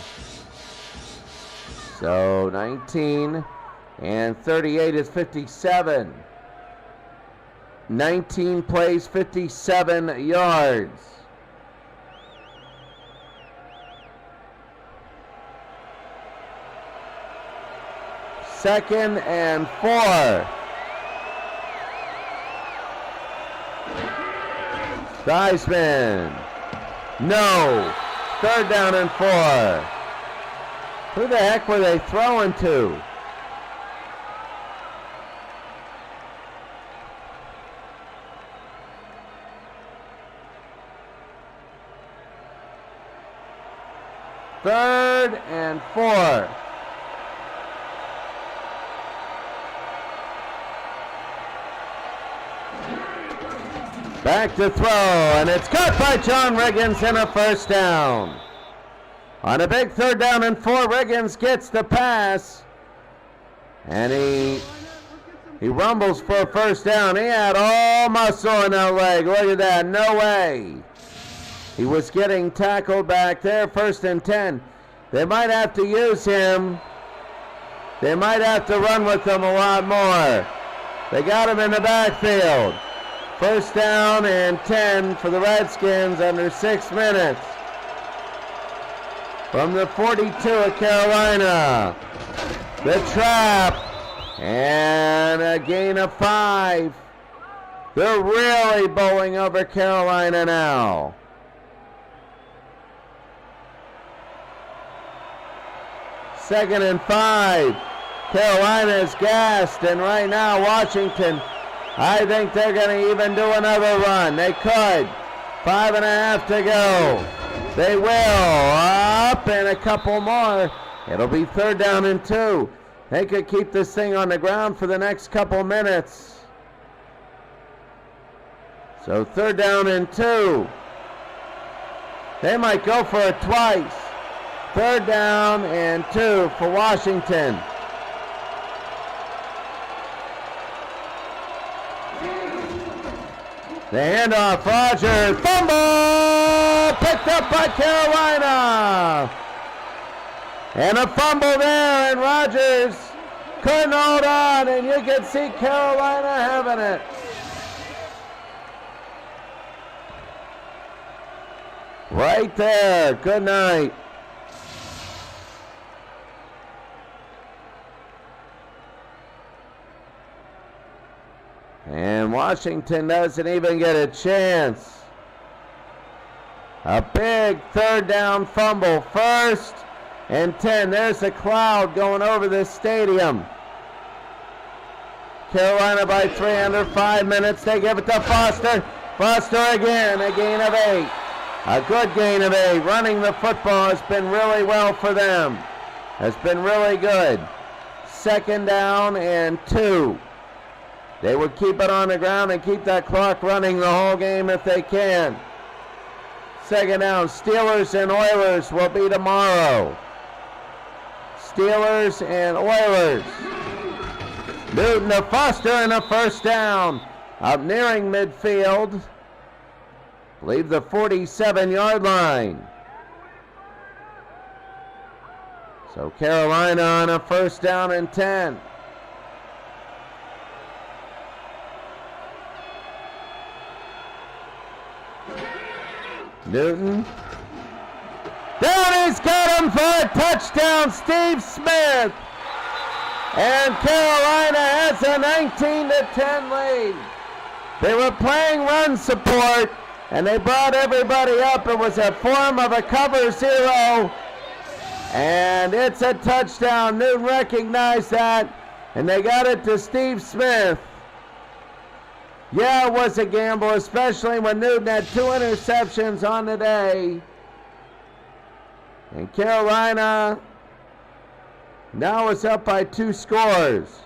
So 19 and 38 is 57. 19 plays, 57 yards. Second and 4. Theismann. No. 3rd down and 4. Who the heck were they throwing to? Third and 4. Back to throw, and it's caught by John Riggins and a 1st down. On a big 3rd down and 4, Riggins gets the pass, and he rumbles for a 1st down. He had all muscle in that leg. Look at that, no way. He was getting tackled back there, 1st and 10. They might have to use him. They might have to run with him a lot more. They got him in the backfield. 1st down and 10 for the Redskins under 6 minutes. From the 42 of Carolina. The trap. And a gain of 5. They're really bowling over Carolina now. Second and 5. Carolina is gassed, and right now Washington, I think they're going to even do another run. They could. 5.5 to go. They will. Up and a couple more. It'll be 3rd down and 2. They could keep this thing on the ground for the next couple minutes. So 3rd down and 2. They might go for it twice. 3rd down and 2 for Washington. The handoff, Rodgers, fumble, picked up by Carolina. And a fumble there, and Rodgers couldn't hold on, and you can see Carolina having it. Right there, good night. And Washington doesn't even get a chance. A big 3rd down fumble. 1st and 10. There's a cloud going over this stadium. Carolina by 3 under 5 minutes. They give it to Foster. Foster again, a gain of 8. A good gain of 8. Running the football has been really well for them. Has been really good. 2nd down and 2. They would keep it on the ground and keep that clock running the whole game if they can. 2nd down. Steelers and Oilers will be tomorrow. Steelers and Oilers. Newton to Foster and a first down. Up nearing midfield. Leave the 47-yard line. So Carolina on a first down and 10. Newton. Down, he's got him for a touchdown, Steve Smith. And Carolina has a 19-10 lead. They were playing run support, and they brought everybody up. It was a form of a cover zero, and it's a touchdown. Newton recognized that, and they got it to Steve Smith. Yeah, it was a gamble, especially when Newton had 2 interceptions on the day. And Carolina now is up by 2 scores.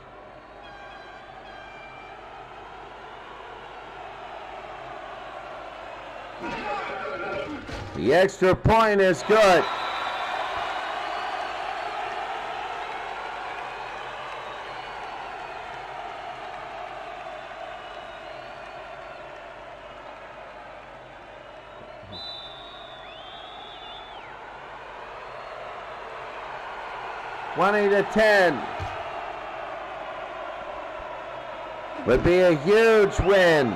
The extra point is good. (20-10). Would be a huge win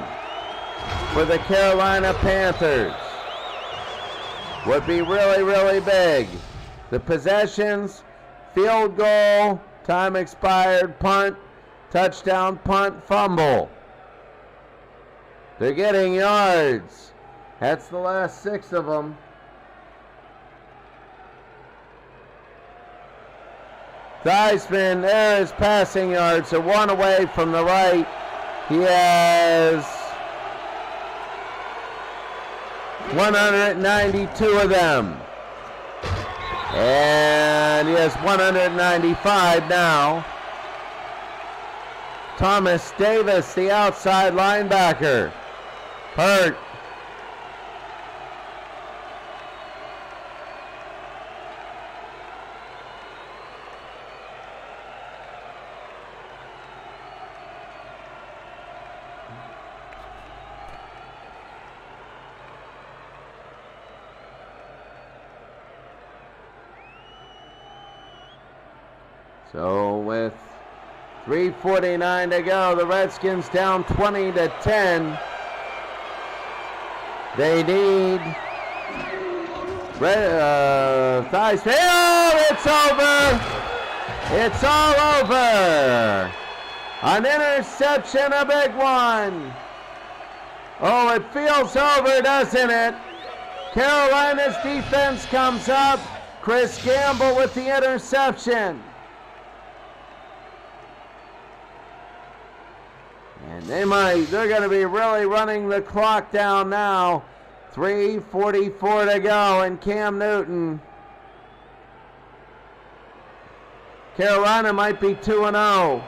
for the Carolina Panthers. Would be really, really big. The possessions, field goal, time expired, punt, touchdown, punt, fumble. They're getting yards. That's the last 6 of them. Theismann, there is passing yards, so 1 away from the right. He has 192 of them. And he has 195 now. Thomas Davis, the outside linebacker. Hurt. So with 3:49 to go, the Redskins down 20-10. They need Theismann. Oh, it's over. It's all over. An interception, a big one. Oh, it feels over, doesn't it? Carolina's defense comes up. Chris Gamble with the interception. And they're going to be really running the clock down now. 3:44 to go, and Cam Newton. Carolina might be 2-0.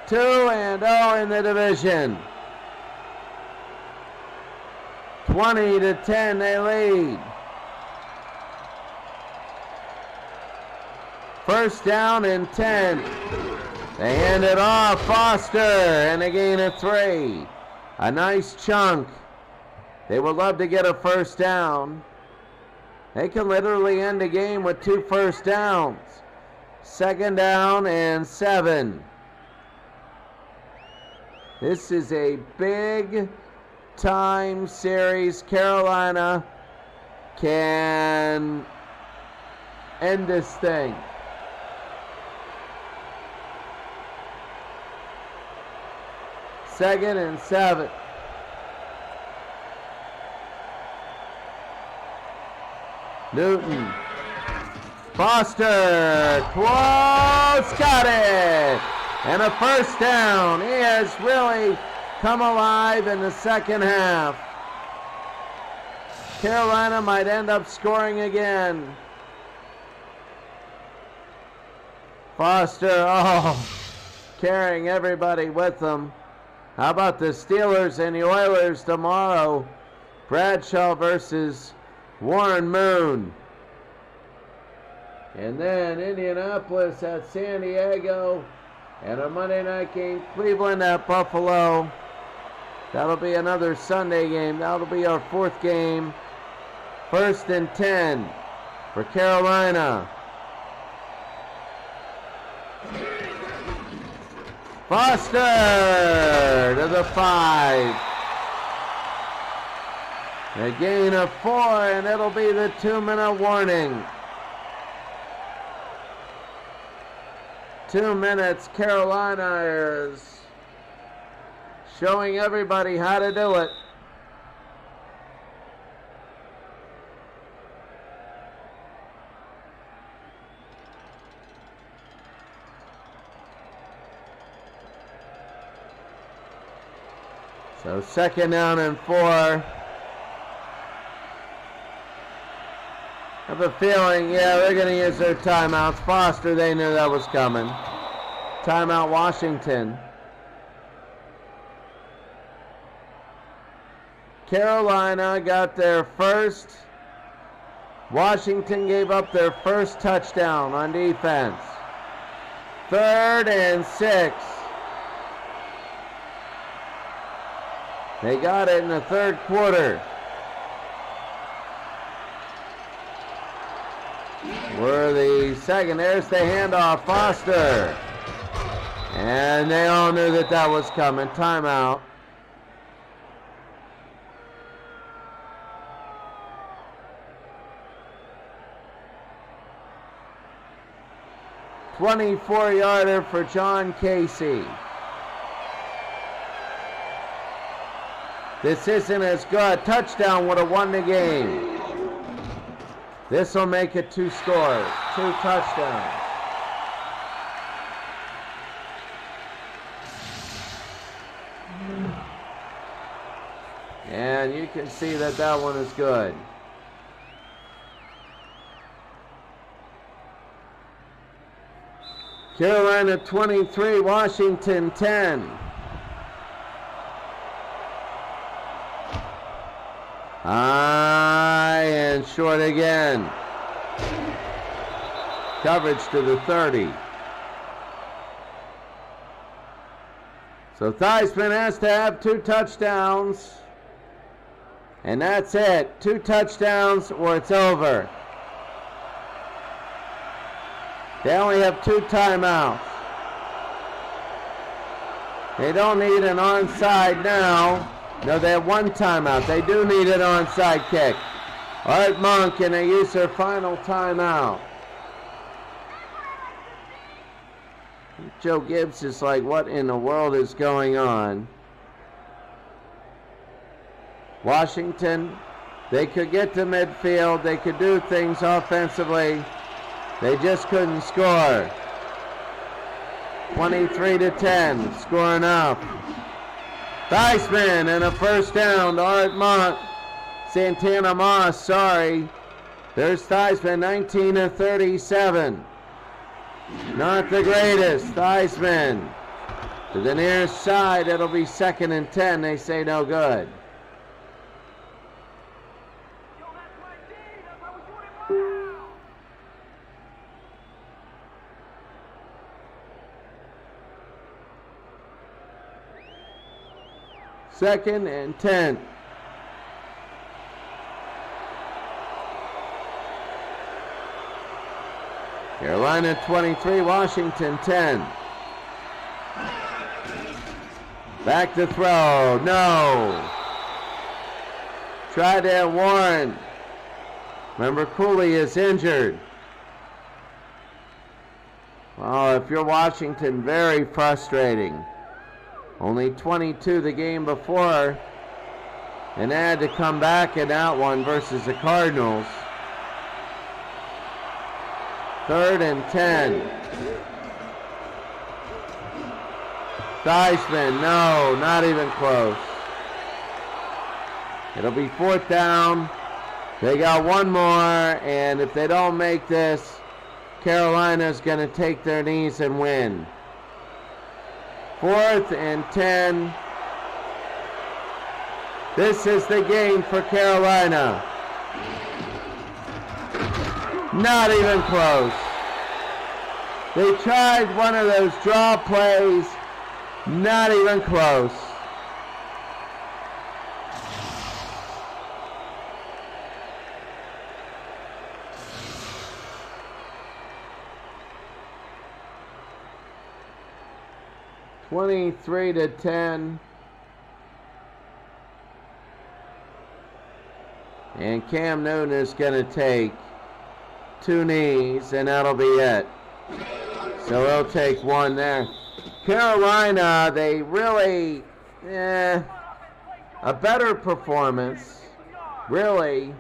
2-0 in the division. 20-10 they lead. First down and 10. They hand it off, Foster, and a gain of 3. A nice chunk. They would love to get a first down. They can literally end the game with 2 first downs. Second down and 7. This is a big time series. Carolina can end this thing. Second and 7. Newton. Foster. Close. Got it. And a first down. He has really come alive in the second half. Carolina might end up scoring again. Foster, carrying everybody with them. How about the Steelers and the Oilers tomorrow? Bradshaw versus Warren Moon. And then Indianapolis at San Diego. And a Monday night game, Cleveland at Buffalo. That'll be another Sunday game. That'll be our 4th game. 1st and 10 for Carolina. Foster to the 5. A gain of 4, and it'll be the 2-minute warning. 2 minutes. Carolina is showing everybody how to do it. So 2nd down and 4. I have a feeling, yeah, they're going to use their timeouts. Foster, they knew that was coming. Timeout Washington. Carolina got their first. Washington gave up their first touchdown on defense. 3rd and 6. They got it in the 3rd quarter. We're the 2nd. There's the handoff. Foster. And they all knew that that was coming. Timeout. "24-yarder for John Casey. This isn't as good. Touchdown would have won the game. This will make it 2 scores. 2 touchdowns. And you can see that that one is good. Carolina 23, Washington 10. High and short again. Coverage to the 30. So Theismann has to have 2 touchdowns. And that's it. 2 touchdowns or it's over. They only have 2 timeouts. They don't need an onside now. No, they have 1 timeout. They do need an onside kick. Art Monk, and they use their final timeout. Joe Gibbs is like, what in the world is going on? Washington, they could get to midfield. They could do things offensively. They just couldn't score. 23-10, scoring up. Theismann and a first down to Art Monk. Santana Moss, sorry. There's Theismann, 19-37. Not the greatest. Theismann to the near side. It'll be 2nd and 10. They say no good. Second and 10. Carolina 23, Washington 10. Back to throw. No. Tried to hit Warren. Remember, Cooley is injured. Well, if you're Washington, very frustrating. Only 22 the game before, and they had to come back in that one versus the Cardinals. 3rd and 10. Theismann, no, not even close. It'll be 4th down. They got 1 more, and if they don't make this, Carolina's going to take their knees and win. 4th and 10. This is the game for Carolina. Not even close. They tried one of those draw plays, not even close. (23-10). And Cam Newton is going to take 2 knees, and that'll be it. So he'll take 1 there. Carolina, they really, a better performance. Really.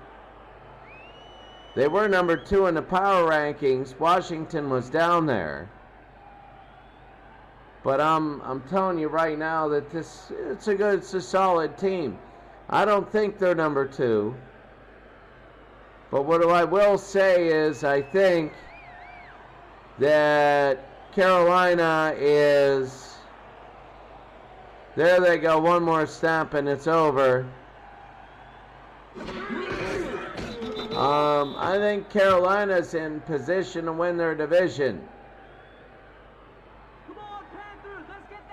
They were number 2 in the power rankings. Washington was down there. But I'm telling you right now that it's a solid team. I don't think they're number 2. But what I will say is I think that Carolina is, there they go, one more snap and it's over. I think Carolina's in position to win their division.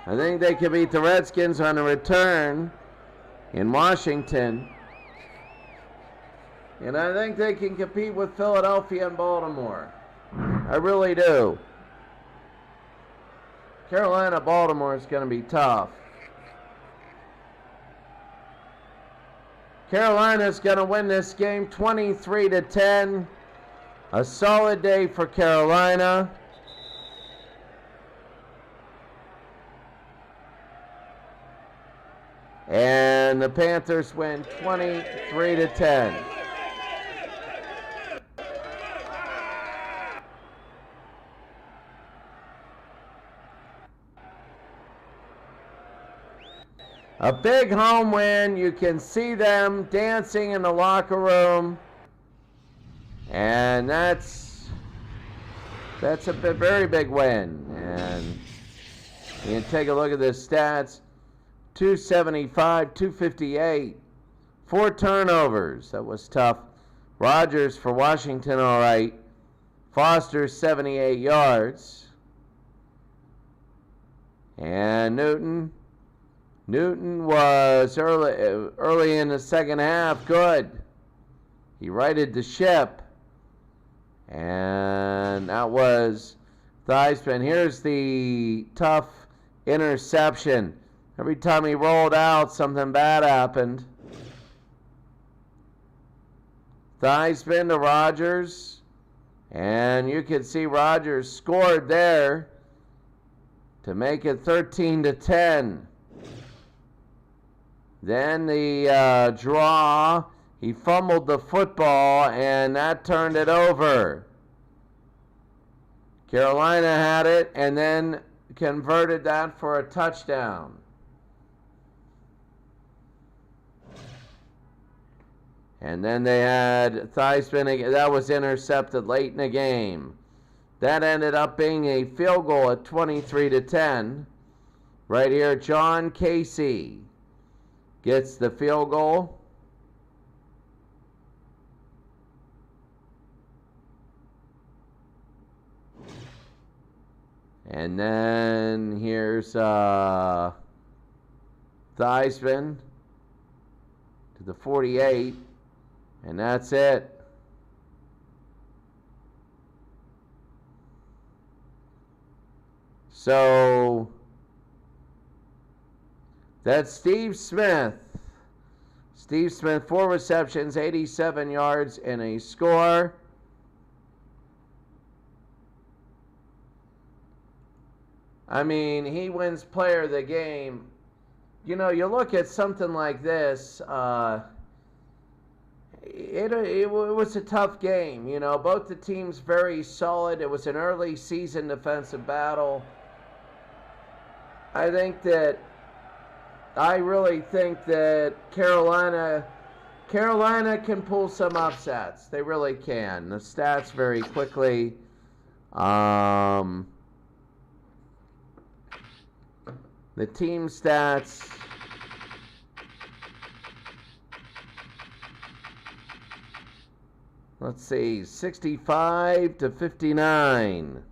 I think they can beat the Redskins on a return in Washington. And I think they can compete with Philadelphia and Baltimore. I really do. Carolina-Baltimore is going to be tough. Carolina's going to win this game 23-10. A solid day for Carolina. And the Panthers win 23-10. A big home win. You can see them dancing in the locker room. And that's a very big win. And you can take a look at the stats. 275, 258, 4 turnovers. That was tough. Rodgers for Washington, all right. Foster, 78 yards. And Newton was early in the second half good. He righted the ship. And that was Theismann. Here's the tough interception. Every time he rolled out, something bad happened. Theismann to Rodgers. And you can see Rodgers scored there to make it 13-10. Then the draw, he fumbled the football, and that turned it over. Carolina had it, and then converted that for a touchdown. And then they had Theismann, that was intercepted late in the game. That ended up being a field goal at 23-10. Right here, John Casey gets the field goal. And then here's Theismann to the 48. And that's it. So that's Steve Smith. Steve Smith, 4 receptions, 87 yards, and a score. I mean, he wins player of the game. You know, you look at something like this, it was a tough game. You know, both the teams very solid. It was an early season defensive battle. I really think that Carolina can pull some upsets. They really can. The stats very quickly. The team stats. Let's see, 65-59.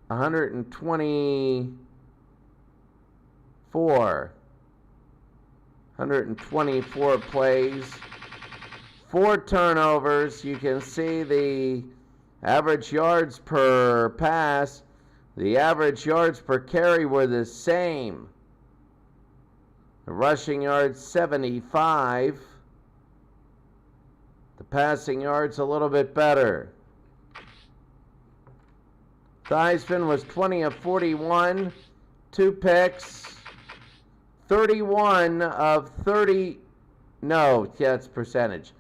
124 plays, 4 turnovers. You can see the average yards per pass. The average yards per carry were the same. The rushing yards 75. The passing yards a little bit better. Theismann was 20 of 41, 2 picks, 31 of 30, no, that's percentage.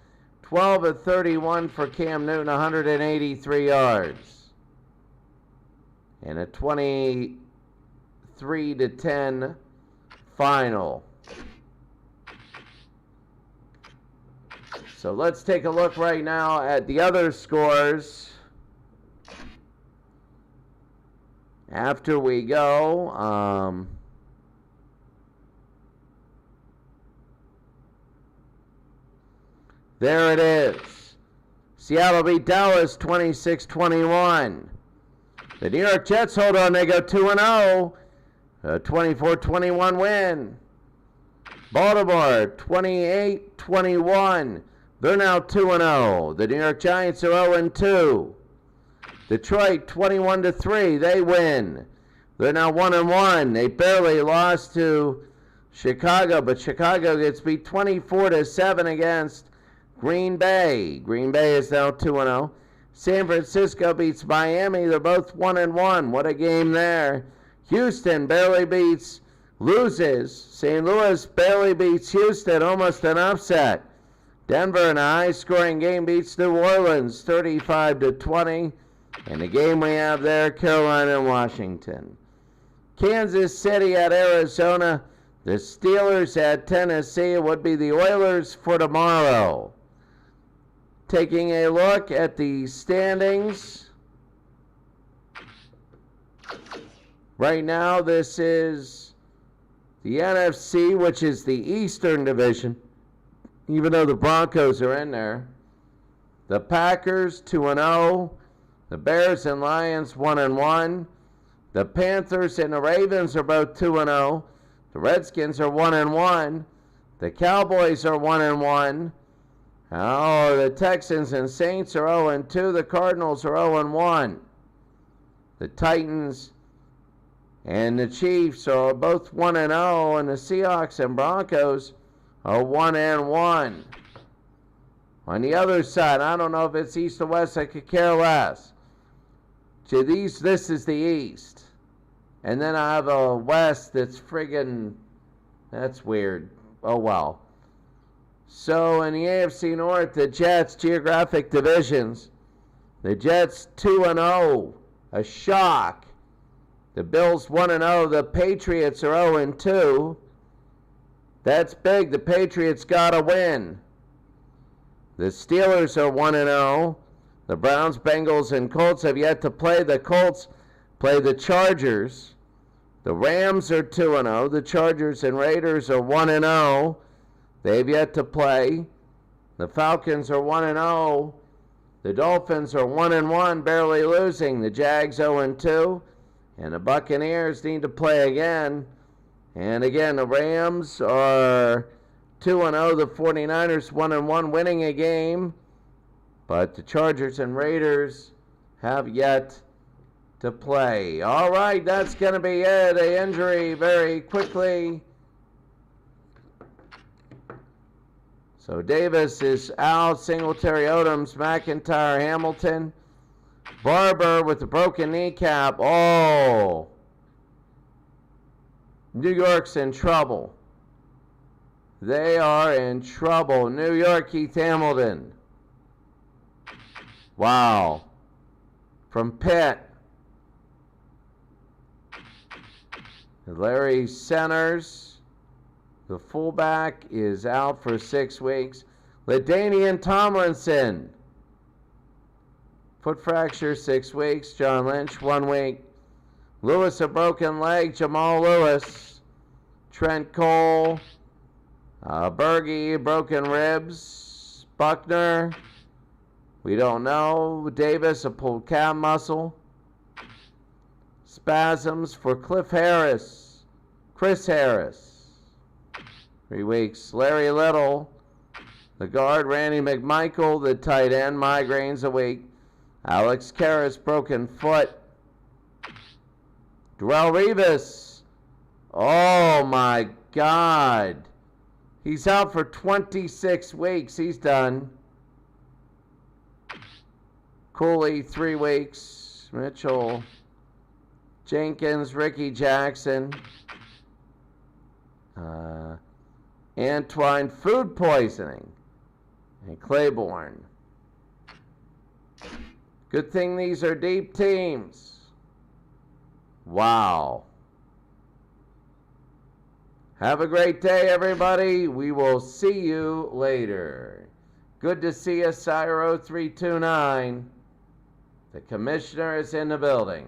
12 of 31 for Cam Newton, 183 yards. And a 23-10 final. So let's take a look right now at the other scores. After we go, there it is. Seattle beat Dallas 26-21. The New York Jets hold on. They go 2-0. A 24-21 win. Baltimore 28-21. They're now 2-0. The New York Giants are 0-2. Detroit 21-3. They win. They're now 1-1. They barely lost to Chicago, but Chicago gets beat 24-7 against Green Bay. Green Bay is now 2-0. San Francisco beats Miami. They're both 1-1. What a game there. Houston barely loses. St. Louis barely beats Houston. Almost an upset. Denver in a high-scoring game beats New Orleans 35-20. And the game we have there, Carolina and Washington. Kansas City at Arizona. The Steelers at Tennessee. It would be the Oilers for tomorrow. Taking a look at the standings. Right now, this is the NFC, which is the Eastern Division, even though the Broncos are in there. The Packers, 2-0. The Bears and Lions, 1-1. The Panthers and the Ravens are both 2-0. The Redskins are 1-1. The Cowboys are 1-1. Oh, the Texans and Saints are 0-2. The Cardinals are 0-1. The Titans and the Chiefs are both 1-0. And the Seahawks and Broncos are 1-1. On the other side, I don't know if it's east or west. I could care less. So this is the East. And then I have a West that's friggin', that's weird. Oh, well. So in the AFC North, the Jets, geographic divisions. The Jets 2-0, a shock. The Bills 1-0. The Patriots are 0-2. That's big. The Patriots got to win. The Steelers are 1-0. The Browns, Bengals, and Colts have yet to play. The Colts play the Chargers. The Rams are 2-0. The Chargers and Raiders are 1-0. They've yet to play. The Falcons are 1-0. The Dolphins are 1-1, barely losing. The Jags 0-2. And the Buccaneers need to play again. And again, the Rams are 2-0. The 49ers 1-1, winning a game. But the Chargers and Raiders have yet to play. All right, that's going to be it. An injury very quickly. So Davis is out. Singletary, Odoms, McIntyre, Hamilton. Barber with the broken kneecap. Oh. New York's in trouble. They are in trouble. New York, Keith Hamilton. Wow. From Pitt. Larry Centers, the fullback, is out for 6 weeks. LaDainian Tomlinson, foot fracture, 6 weeks. John Lynch, 1 week. Lewis, a broken leg. Jamal Lewis. Trent Cole. Berge, broken ribs. Buckner, we don't know. Davis, a pulled calf muscle. Spasms for Chris Harris. 3 weeks. Larry Little, the guard. Randy McMichael, the tight end. Migraines a week. Alex Karras, broken foot. Darrelle Revis. Oh my God. He's out for 26 weeks. He's done. Cooley, 3 weeks. Mitchell Jenkins, Ricky Jackson. Antwine, food poisoning. And Claiborne. Good thing these are deep teams. Wow. Have a great day, everybody. We will see you later. Good to see you, SIRE0329. The commissioner is in the building.